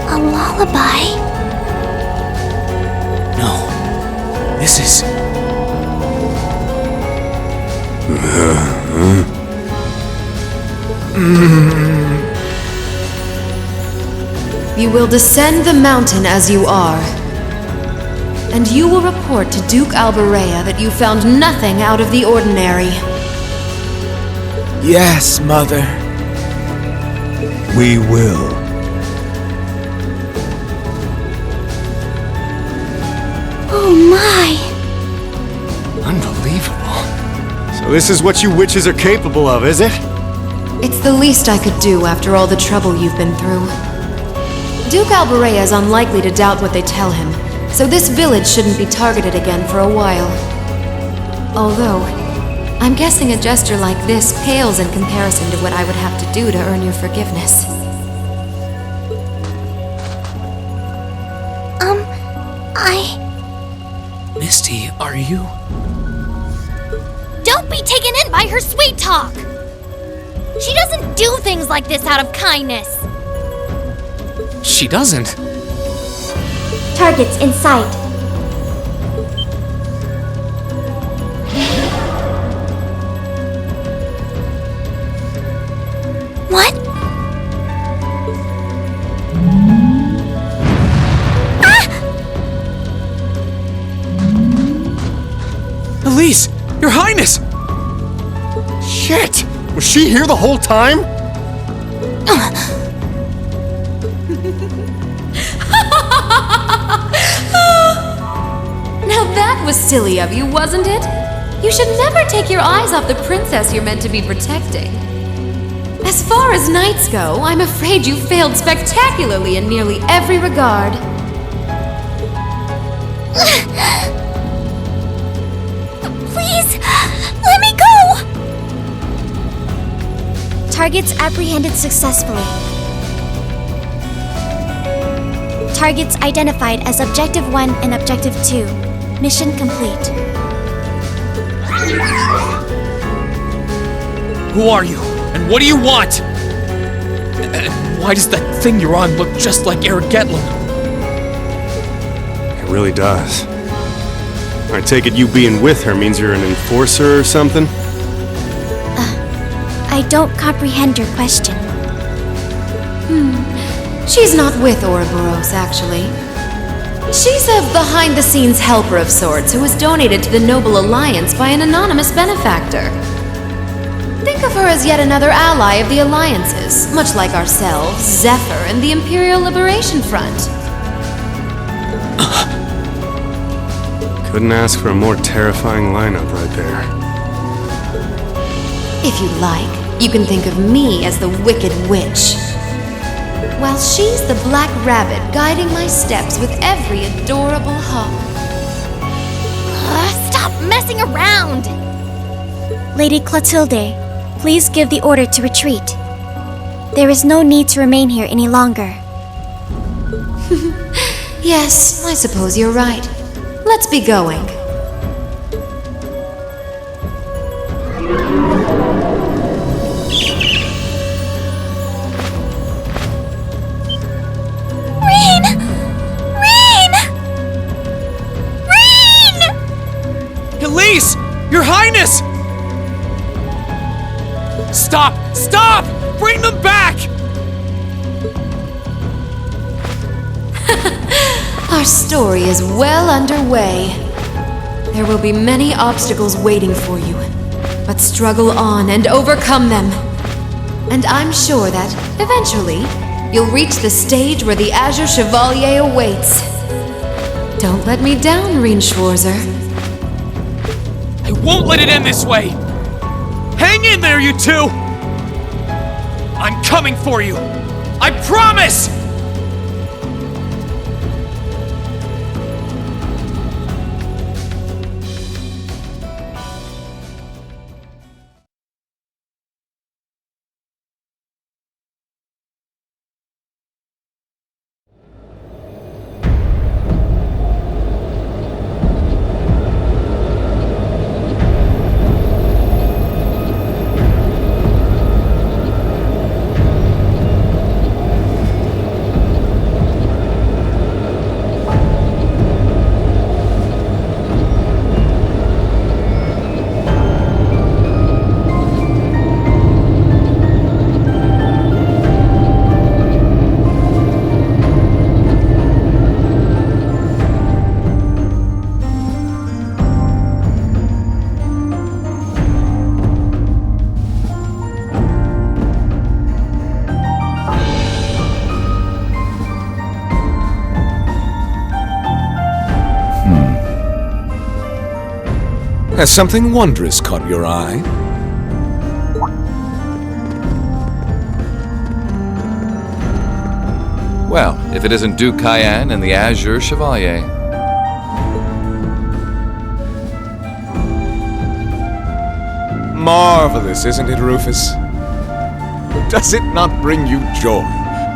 Speaker 3: A lullaby?
Speaker 2: No. This is...
Speaker 5: You will descend the mountain as you are, and you will report to Duke Alborea that you found nothing out of the ordinary.
Speaker 9: Yes, Mother. We will.
Speaker 3: Oh my!
Speaker 1: Unbelievable. So this is what you witches are capable of, is it?
Speaker 5: It's the least I could do after all the trouble you've been through. Duke Alborea is unlikely to doubt what they tell him, so this village shouldn't be targeted again for a while. Although, I'm guessing a gesture like this pales in comparison to what I would have to do to earn your forgiveness.
Speaker 2: Misty, are you?
Speaker 3: Don't be taken in by her sweet talk! She doesn't do things like this out of kindness.
Speaker 2: She doesn't.
Speaker 3: Targets in sight. What?
Speaker 2: Elise! Your Highness!
Speaker 1: Shit! Was she here the whole time?
Speaker 5: Now that was silly of you, wasn't it? You should never take your eyes off the princess you're meant to be protecting. As far as knights go, I'm afraid you failed spectacularly in nearly every regard.
Speaker 3: Please, let me go! Targets apprehended successfully. Targets identified as Objective 1 and Objective 2. Mission complete.
Speaker 2: Who are you? And what do you want? And why does that thing you're on look just like Eric Getlin?
Speaker 1: It really does. I take it you being with her means you're an enforcer or something?
Speaker 3: I don't comprehend your question.
Speaker 5: She's not with Ouroboros, actually. She's a behind-the-scenes helper of sorts who was donated to the Noble Alliance by an anonymous benefactor. Think of her as yet another ally of the Alliances, much like ourselves, Zephyr, and the Imperial Liberation Front.
Speaker 1: Couldn't ask for a more terrifying lineup right there.
Speaker 5: If you like, you can think of me as the Wicked Witch, while she's the Black Rabbit guiding my steps with every adorable hop.
Speaker 3: Stop messing around! Lady Clotilde, please give the order to retreat. There is no need to remain here any longer.
Speaker 5: Yes, I suppose you're right. Let's be going.
Speaker 2: Elise! Your Highness! Stop! Stop! Bring them back!
Speaker 5: Our story is well underway. There will be many obstacles waiting for you, but struggle on and overcome them. And I'm sure that, eventually, you'll reach the stage where the Azure Chevalier awaits. Don't let me down, Reen Schwarzer.
Speaker 2: I won't let it end this way! Hang in there, you two! I'm coming for you! I promise!
Speaker 9: Has something wondrous caught your eye?
Speaker 12: Well, if it isn't Duke Cayenne and the Azure Chevalier.
Speaker 9: Marvelous, isn't it, Rufus? Does it not bring you joy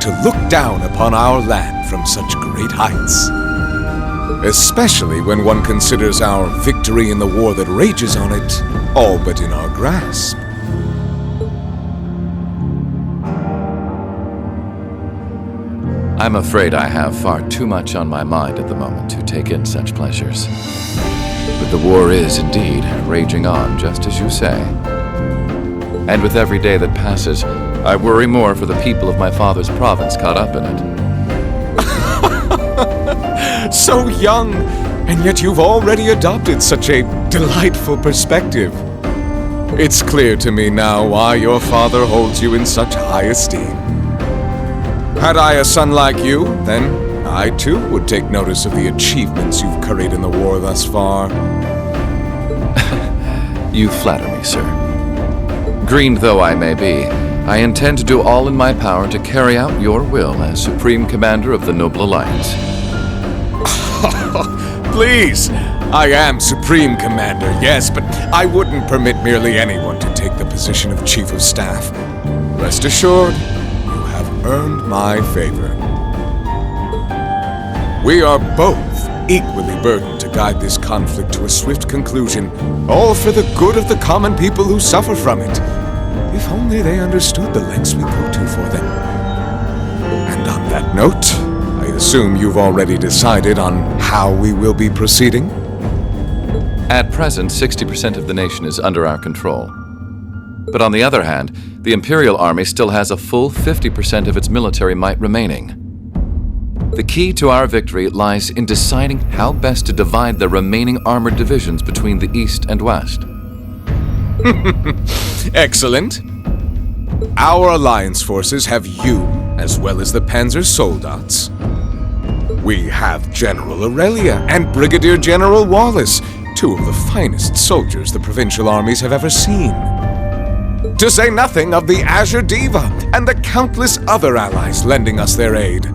Speaker 9: to look down upon our land from such great heights? Especially when one considers our victory in the war that rages on it all but in our grasp.
Speaker 12: I'm afraid I have far too much on my mind at the moment to take in such pleasures. But the war is indeed raging on, just as you say. And with every day that passes, I worry more for the people of my father's province caught up in it.
Speaker 9: So young, and yet you've already adopted such a delightful perspective. It's clear to me now why your father holds you in such high esteem. Had I a son like you, then I too would take notice of the achievements you've curried in the war thus far.
Speaker 12: You flatter me, sir. Green though I may be, I intend to do all in my power to carry out your will as Supreme Commander of the Noble Alliance.
Speaker 9: Please! I am Supreme Commander, yes, but I wouldn't permit merely anyone to take the position of Chief of Staff. Rest assured, you have earned my favor. We are both equally burdened to guide this conflict to a swift conclusion, all for the good of the common people who suffer from it. If only they understood the lengths we go to for them. And on that note, I assume you've already decided on how we will be proceeding?
Speaker 12: At present, 60% of the nation is under our control. But on the other hand, the Imperial Army still has a full 50% of its military might remaining. The key to our victory lies in deciding how best to divide the remaining armored divisions between the East and West.
Speaker 9: Excellent. Our alliance forces have you, as well as the Panzer Soldats. We have General Aurelia and Brigadier General Wallace, two of the finest soldiers the provincial armies have ever seen. To say nothing of the Azure Diva and the countless other allies lending us their aid.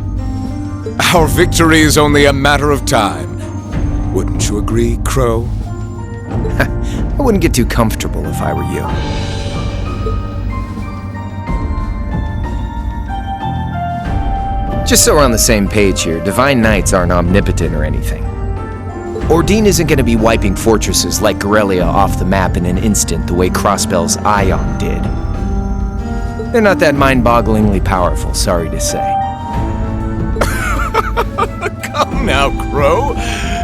Speaker 9: Our victory is only a matter of time. Wouldn't you agree, Crow?
Speaker 13: I wouldn't get too comfortable if I were you. Just so we're on the same page here, Divine Knights aren't omnipotent or anything. Ordine isn't going to be wiping fortresses like Corellia off the map in an instant the way Crossbell's Ion did. They're not that mind-bogglingly powerful, sorry to say.
Speaker 9: Come now, Crow.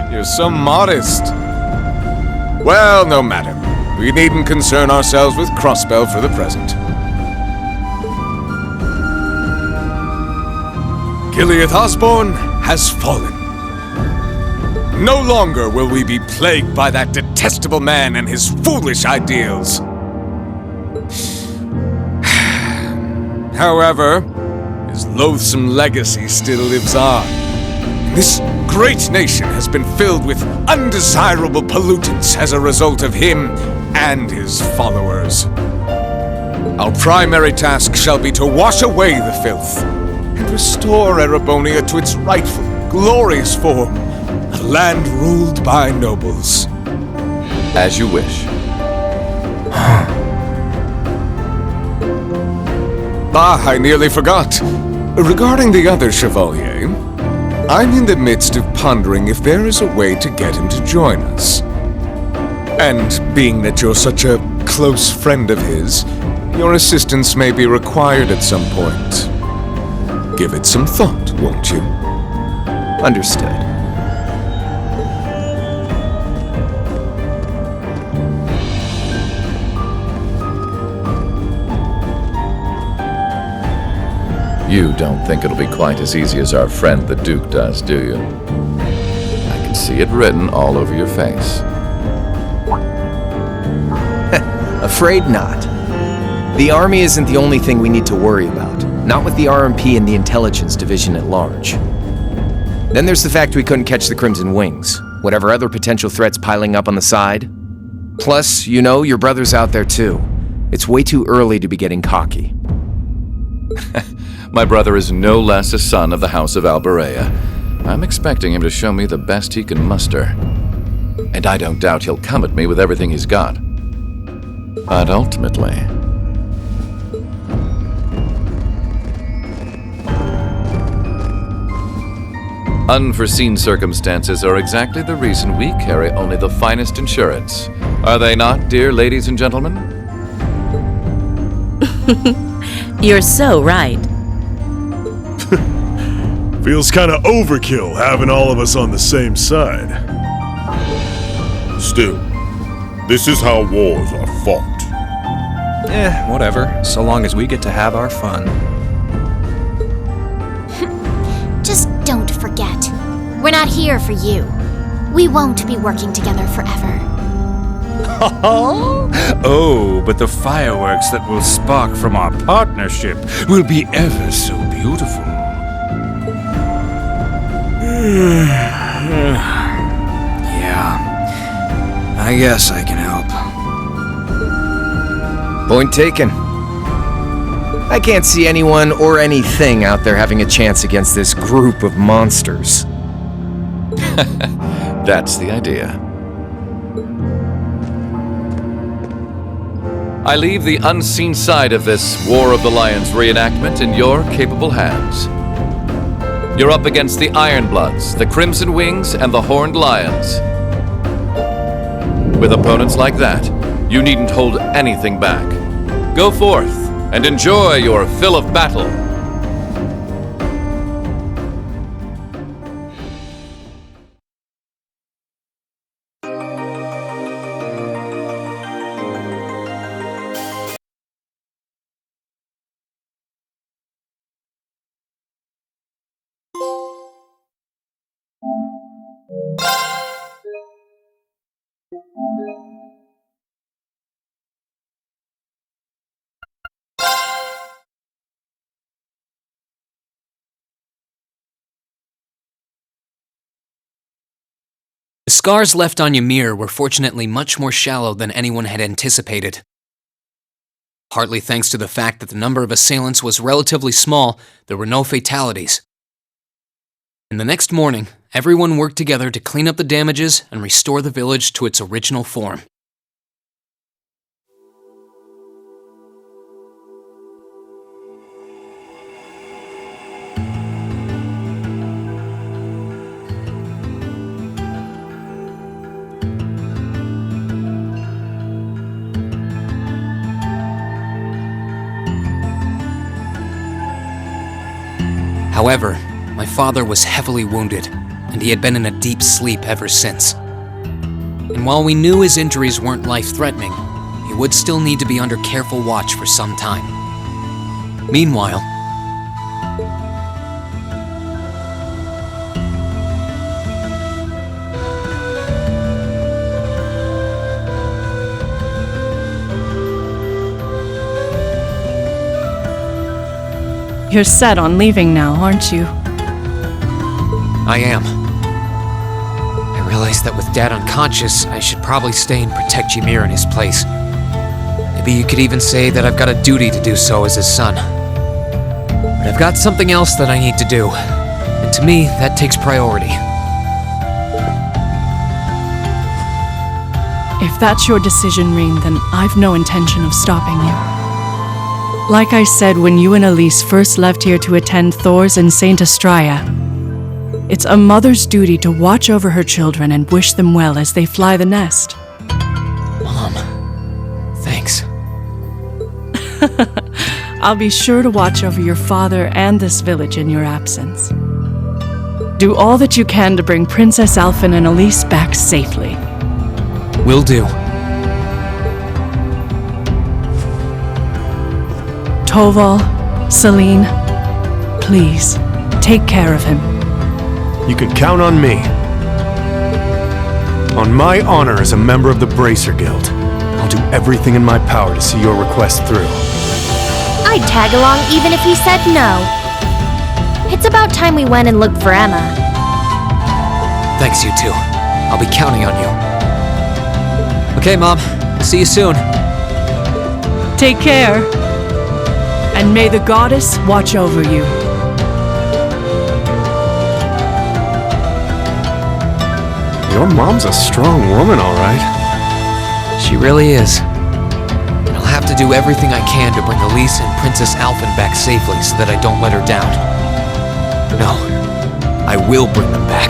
Speaker 9: You're so modest. Well, no matter. We needn't concern ourselves with Crossbell for the present. Gileath Osborne has fallen. No longer will we be plagued by that detestable man and his foolish ideals. However, his loathsome legacy still lives on. This great nation has been filled with undesirable pollutants as a result of him and his followers. Our primary task shall be to wash away the filth and restore Erebonia to its rightful, glorious form, a land ruled by nobles.
Speaker 12: As you wish.
Speaker 9: I nearly forgot. Regarding the other Chevalier, I'm in the midst of pondering if there is a way to get him to join us. And being that you're such a close friend of his, your assistance may be required at some point. Give it some thought, won't you?
Speaker 13: Understood.
Speaker 12: You don't think it'll be quite as easy as our friend the Duke does, do you? I can see it written all over your face.
Speaker 13: Afraid not. The army isn't the only thing we need to worry about. Not with the RMP and the intelligence division at large. Then there's the fact we couldn't catch the Crimson Wings. Whatever other potential threats piling up on the side. Plus, you know, your brother's out there too. It's way too early to be getting cocky.
Speaker 12: My brother is no less a son of the House of Alberea. I'm expecting him to show me the best he can muster. And I don't doubt he'll come at me with everything he's got. But ultimately... Unforeseen circumstances are exactly the reason we carry only the finest insurance. Are they not, dear ladies and gentlemen?
Speaker 14: You're so right.
Speaker 7: Feels kinda overkill having all of us on the same side.
Speaker 15: Still, this is how wars are fought.
Speaker 16: Whatever, so long as we get to have our fun.
Speaker 3: Just don't forget, we're not here for you. We won't be working together forever.
Speaker 17: Oh, but the fireworks that will spark from our partnership will be ever so beautiful.
Speaker 16: Yeah, I guess I can help.
Speaker 13: Point taken. I can't see anyone or anything out there having a chance against this group of monsters.
Speaker 12: That's the idea. I leave the unseen side of this War of the Lions reenactment in your capable hands. You're up against the Ironbloods, the Crimson Wings, and the Horned Lions. With opponents like that, you needn't hold anything back. Go forth and enjoy your fill of battle.
Speaker 2: The scars left on Ymir were fortunately much more shallow than anyone had anticipated. Partly thanks to the fact that the number of assailants was relatively small, there were no fatalities. And the next morning, everyone worked together to clean up the damages and restore the village to its original form. However, my father was heavily wounded, and he had been in a deep sleep ever since. And while we knew his injuries weren't life-threatening, he would still need to be under careful watch for some time. Meanwhile,
Speaker 6: You're set on leaving now, aren't you?
Speaker 2: I am. I realized that with Dad unconscious, I should probably stay and protect Ymir in his place. Maybe you could even say that I've got a duty to do so as his son. But I've got something else that I need to do, and to me, that takes priority.
Speaker 6: If that's your decision, Rean, then I've no intention of stopping you. Like I said when you and Elise first left here to attend Thor's and Saint Astraea, it's a mother's duty to watch over her children and wish them well as they fly the nest.
Speaker 2: Mom, thanks.
Speaker 6: I'll be sure to watch over your father and this village in your absence. Do all that you can to bring Princess Alphen and Elise back safely.
Speaker 2: Will do.
Speaker 6: Toval, Celine, please, take care of him.
Speaker 1: You can count on me. On my honor as a member of the Bracer Guild, I'll do everything in my power to see your request through.
Speaker 3: I'd tag along even if he said no. It's about time we went and looked for Emma.
Speaker 2: Thanks, you two. I'll be counting on you. Okay, Mom. See you soon.
Speaker 6: Take care. And may the goddess watch over you.
Speaker 1: Your mom's a strong woman, all right.
Speaker 2: She really is. And I'll have to do everything I can to bring Elise and Princess Alphen back safely so that I don't let her down. No, I will bring them back.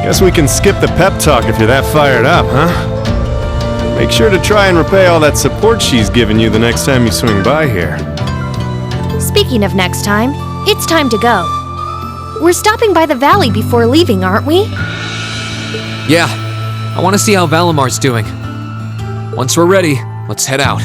Speaker 1: Guess we can skip the pep talk if you're that fired up, huh? Make sure to try and repay all that support she's given you the next time you swing by here.
Speaker 3: Speaking of next time, it's time to go. We're stopping by the valley before leaving, aren't we?
Speaker 2: Yeah, I want to see how Valamar's doing. Once we're ready, let's head out.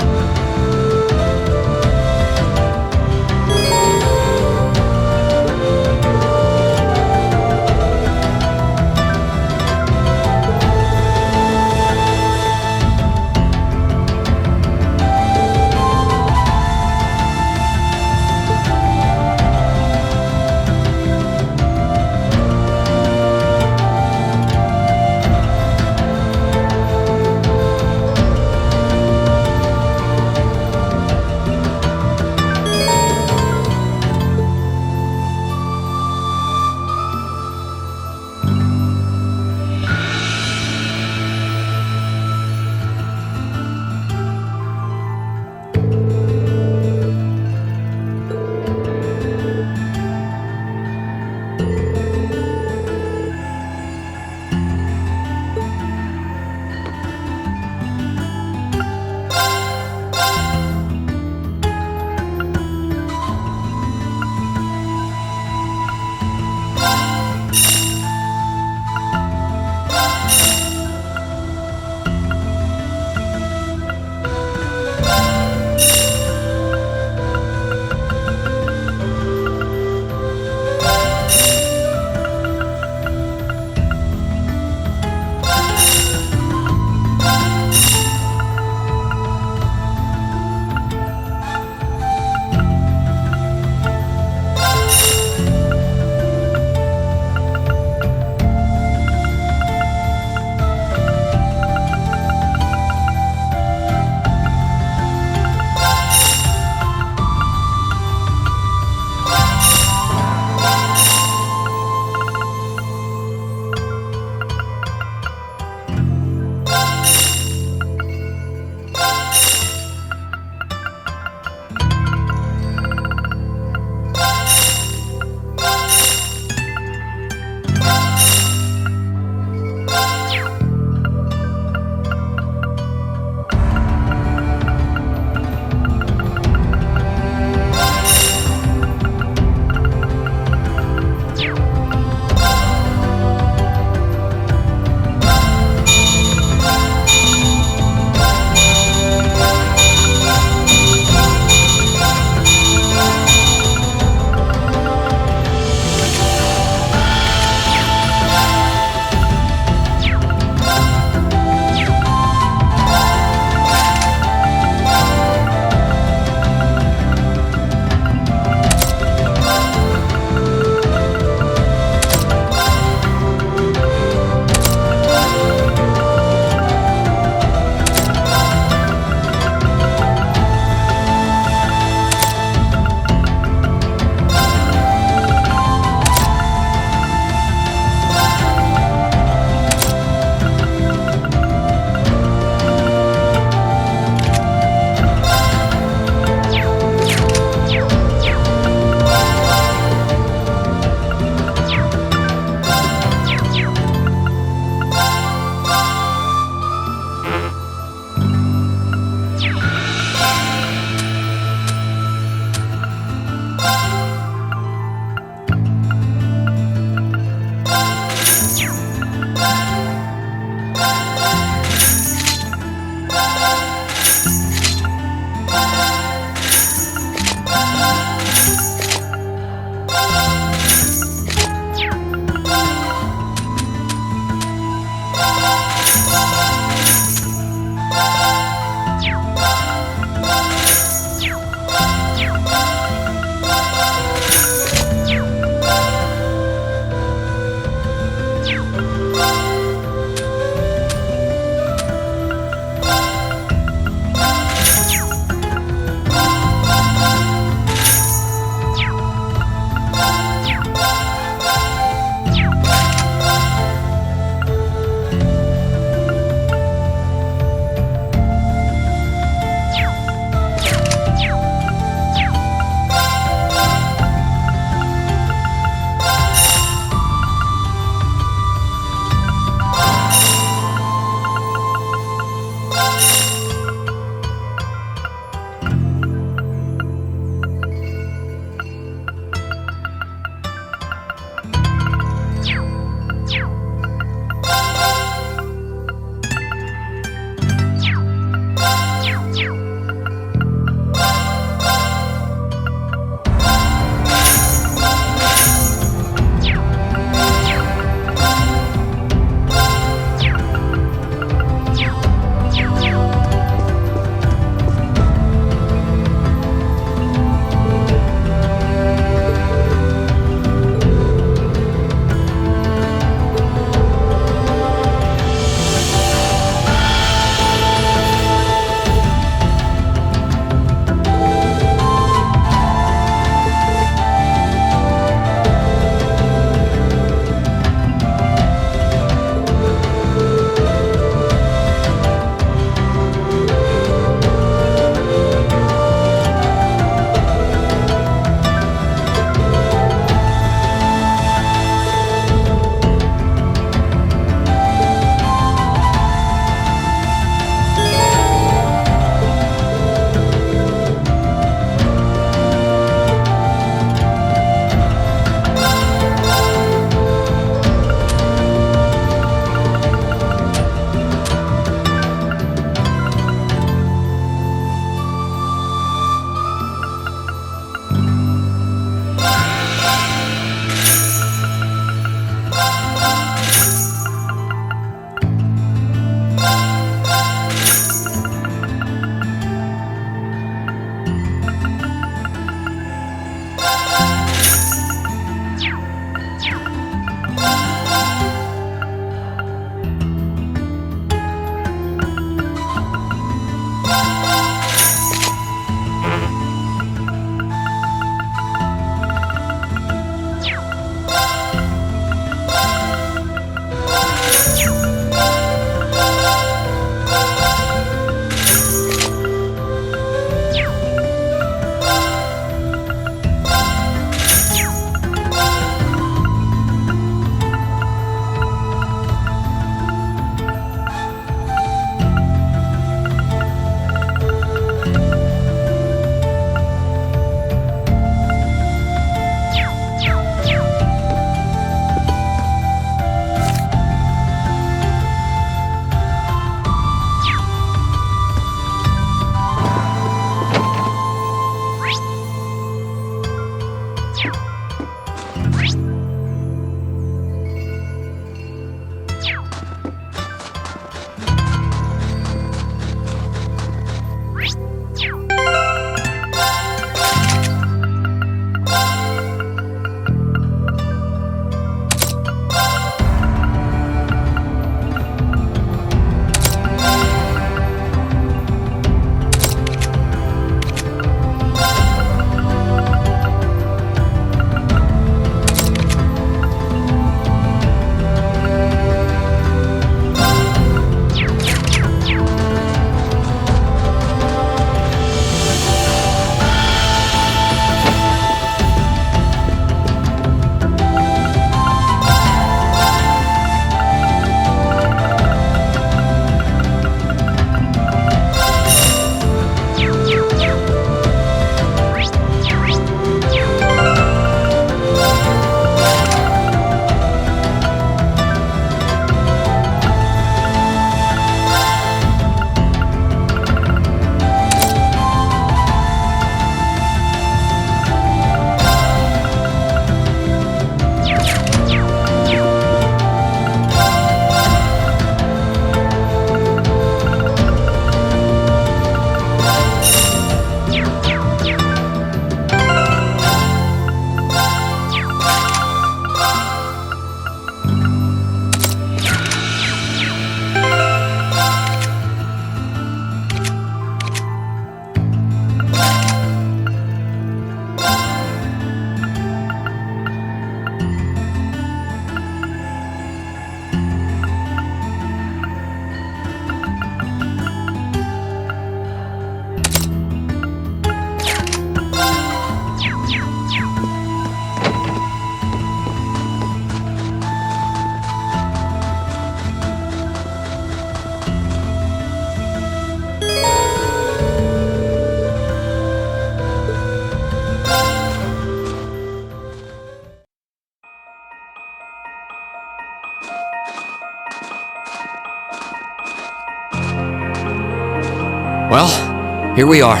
Speaker 2: Well, here we are.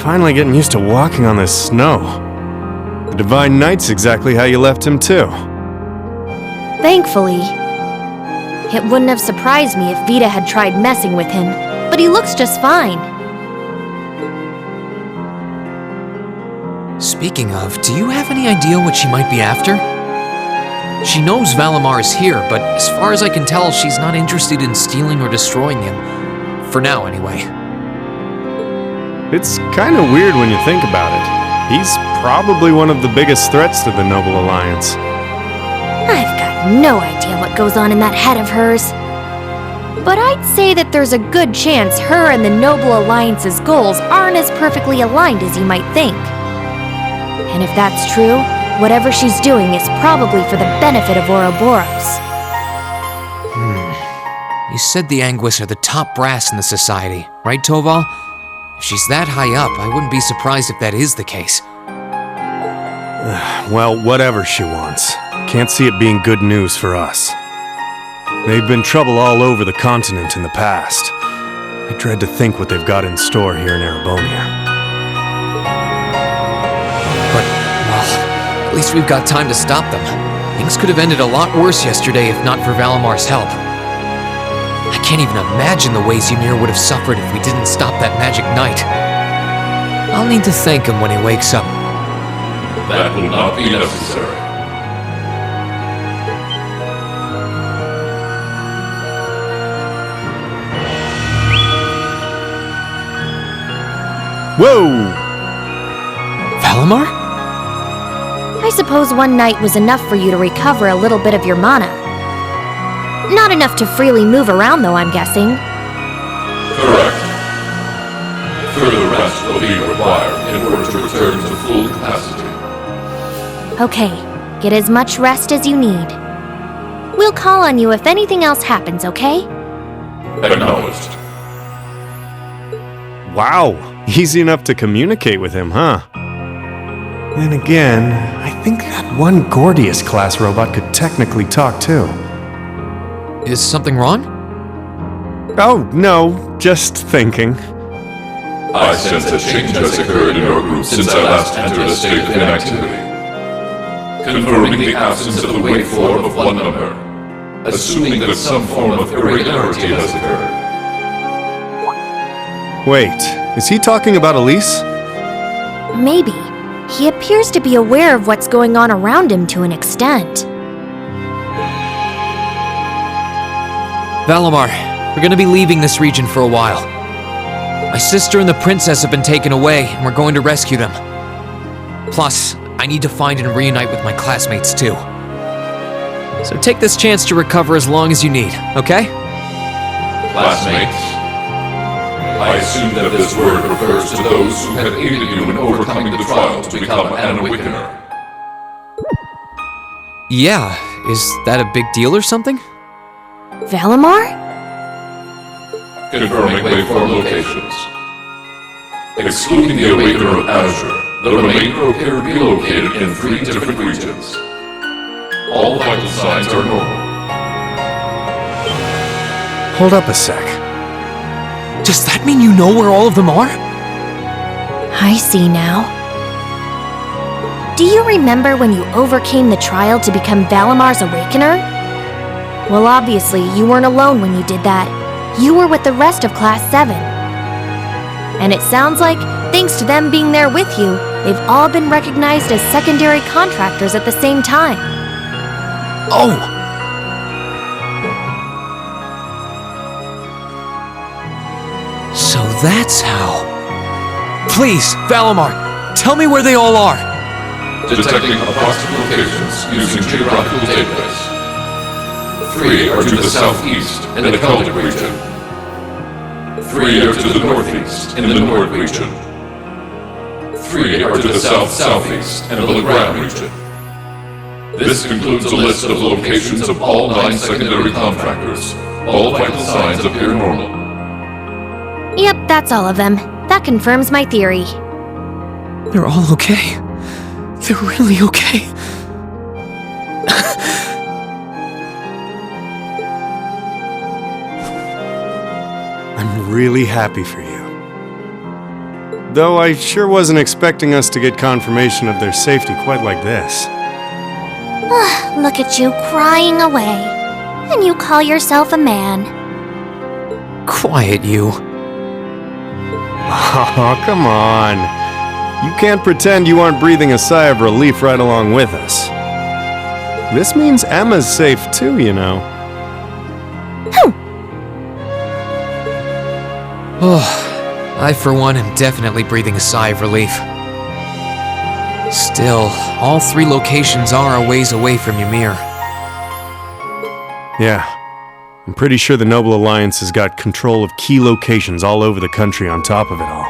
Speaker 1: Finally getting used to walking on this snow. The Divine Knight's exactly how you left him, too.
Speaker 3: Thankfully. It wouldn't have surprised me if Vita had tried messing with him, but he looks just fine.
Speaker 2: Speaking of, do you have any idea what she might be after? She knows Valimar is here, but as far as I can tell, she's not interested in stealing or destroying him. For now, anyway.
Speaker 1: It's kind of weird when you think about it. He's probably one of the biggest threats to the Noble Alliance.
Speaker 3: I've got no idea what goes on in that head of hers. But I'd say that there's a good chance her and the Noble Alliance's goals aren't as perfectly aligned as you might think. And if that's true, whatever she's doing is probably for the benefit of Ouroboros.
Speaker 2: You said the Anguis are the top brass in the society, right, Toval? If she's that high up, I wouldn't be surprised if that is the case.
Speaker 1: Well, whatever she wants. Can't see it being good news for us. They've been trouble all over the continent in the past. I dread to think what they've got in store here in Erebonia.
Speaker 2: But, well, at least we've got time to stop them. Things could have ended a lot worse yesterday if not for Valimar's help. I can't even imagine the ways Ymir would have suffered if we didn't stop that magic knight. I'll need to thank him when he wakes up.
Speaker 4: That will not be necessary.
Speaker 1: Whoa!
Speaker 2: Valimar?
Speaker 3: I suppose one night was enough for you to recover a little bit of your mana. Not enough to freely move around, though, I'm guessing.
Speaker 4: Correct. Further rest will be required in order to return to full capacity.
Speaker 3: Okay, get as much rest as you need. We'll call on you if anything else happens, okay?
Speaker 4: Acknowledged.
Speaker 1: Wow, easy enough to communicate with him, huh? Then again, I think that one Gordius-class robot could technically talk too.
Speaker 2: Is something wrong?
Speaker 1: Oh, no, just thinking.
Speaker 4: I sense a change has occurred in your group since I last entered a state of inactivity. Confirming the absence of the wave form of one number, assuming that some form of irregularity has occurred.
Speaker 1: Wait, is he talking about Elise?
Speaker 3: Maybe. He appears to be aware of what's going on around him to an extent.
Speaker 2: Valimar, we're gonna be leaving this region for a while. My sister and the princess have been taken away, and we're going to rescue them. Plus, I need to find and reunite with my classmates too. So take this chance to recover as long as you need, okay?
Speaker 4: Classmates? I assume that this word refers to those who have aided you in overcoming the trial to become an Awakener.
Speaker 2: Yeah, is that a big deal or something?
Speaker 3: Valimar?
Speaker 4: Confirming waveform locations. Excluding the Awakener of Azure, the remainder appear to be located in 3 different regions. All vital signs are normal.
Speaker 1: Hold up a sec.
Speaker 2: Does that mean you know where all of them are?
Speaker 3: I see now. Do you remember when you overcame the trial to become Valimar's Awakener? Well, obviously, you weren't alone when you did that. You were with the rest of Class 7. And it sounds like, thanks to them being there with you, they've all been recognized as secondary contractors at the same time.
Speaker 2: Oh! So that's how... Please, Valimar, tell me where they all are!
Speaker 4: Detecting approximate locations using geographical database. 3 are to the southeast in the Celtic region. 3 are to the northeast in the Nord region. 3 are to the south-southeast in the Legrand region. This includes a list of locations of all 9 secondary contractors. All vital signs appear normal.
Speaker 3: Yep, that's all of them. That confirms my theory.
Speaker 2: They're all okay. They're really okay. I'm
Speaker 1: I'm really happy for you. Though I sure wasn't expecting us to get confirmation of their safety quite like this.
Speaker 3: Look at you crying away. And you call yourself a man.
Speaker 2: Quiet, you.
Speaker 1: Oh, come on. You can't pretend you aren't breathing a sigh of relief right along with us. This means Emma's safe too, you know.
Speaker 2: Oh, I for one am definitely breathing a sigh of relief. Still, all 3 locations are a ways away from Ymir.
Speaker 1: Yeah. I'm pretty sure the Noble Alliance has got control of key locations all over the country on top of it all.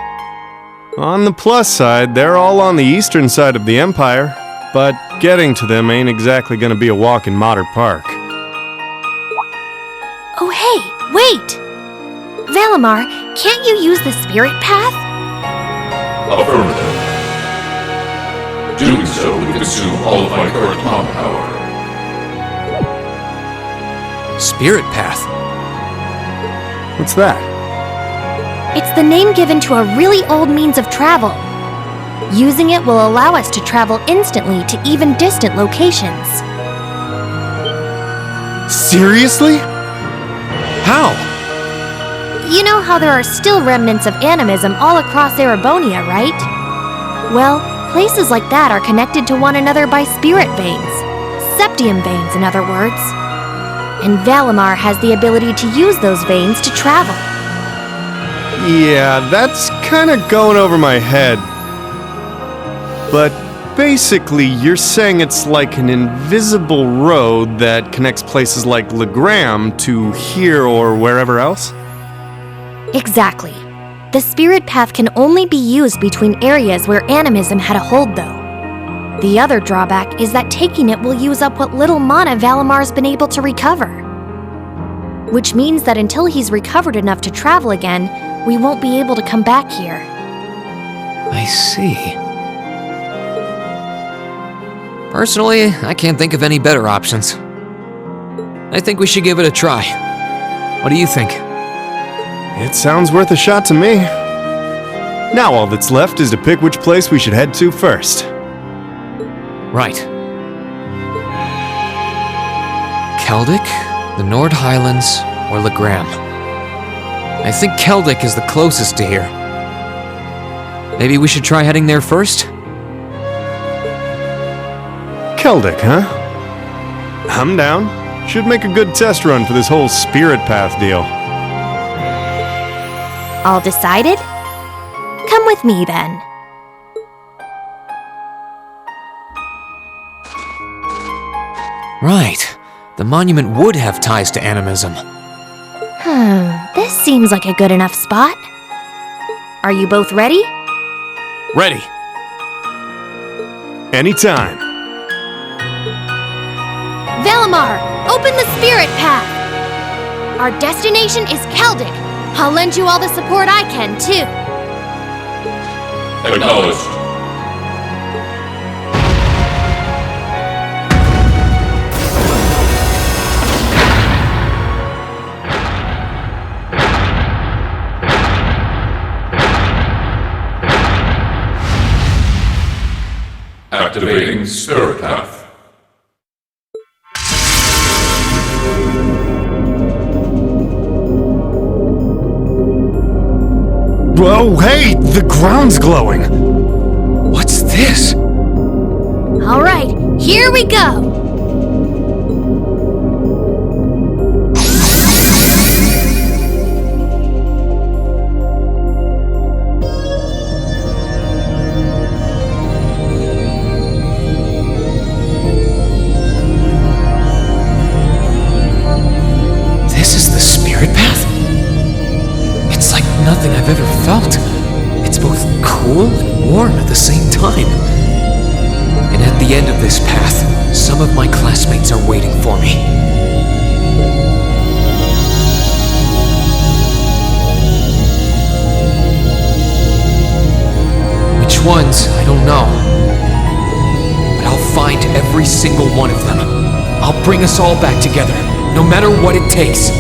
Speaker 1: On the plus side, they're all on the eastern side of the Empire, but getting to them ain't exactly gonna be a walk in Motter Park.
Speaker 3: Oh hey, wait! Valimar, can't you use the spirit path?
Speaker 4: Affirmative. Doing so would consume all of my current mom power.
Speaker 2: Spirit path?
Speaker 1: What's that?
Speaker 3: It's the name given to a really old means of travel. Using it will allow us to travel instantly to even distant locations.
Speaker 1: Seriously?
Speaker 2: How?
Speaker 3: You know how there are still remnants of animism all across Erebonia, right? Well, places like that are connected to one another by spirit veins. Septium veins, in other words. And Valimar has the ability to use those veins to travel.
Speaker 1: Yeah, that's kinda going over my head. But basically, you're saying it's like an invisible road that connects places like Legram to here or wherever else?
Speaker 3: Exactly. The spirit path can only be used between areas where animism had a hold, though. The other drawback is that taking it will use up what little mana Valimar's been able to recover. Which means that until he's recovered enough to travel again, we won't be able to come back here.
Speaker 2: I see. Personally, I can't think of any better options. I think we should give it a try. What do you think?
Speaker 1: It sounds worth a shot to me. Now all that's left is to pick which place we should head to first.
Speaker 2: Right. Keldic, the Nord Highlands, or Legram. I think Keldic is the closest to here. Maybe we should try heading there first?
Speaker 1: Keldic, huh? I'm down. Should make a good test run for this whole spirit path deal.
Speaker 3: All decided? Come with me, then.
Speaker 2: Right. The monument would have ties to animism.
Speaker 3: This seems like a good enough spot. Are you both ready?
Speaker 2: Ready.
Speaker 1: Anytime.
Speaker 3: Valimar, open the spirit path! Our destination is Keldic. I'll lend you all the support I can, too.
Speaker 4: Acknowledged. Activating Spirit Path.
Speaker 1: Whoa, hey! The ground's glowing!
Speaker 2: What's this?
Speaker 3: All right, here we go!
Speaker 2: This is the spirit path? It's like nothing I've ever felt. It's both cool and warm at the same time. And at the end of this path, some of my classmates are waiting for me. Which ones, I don't know. But I'll find every single one of them. I'll bring us all back together, no matter what it takes.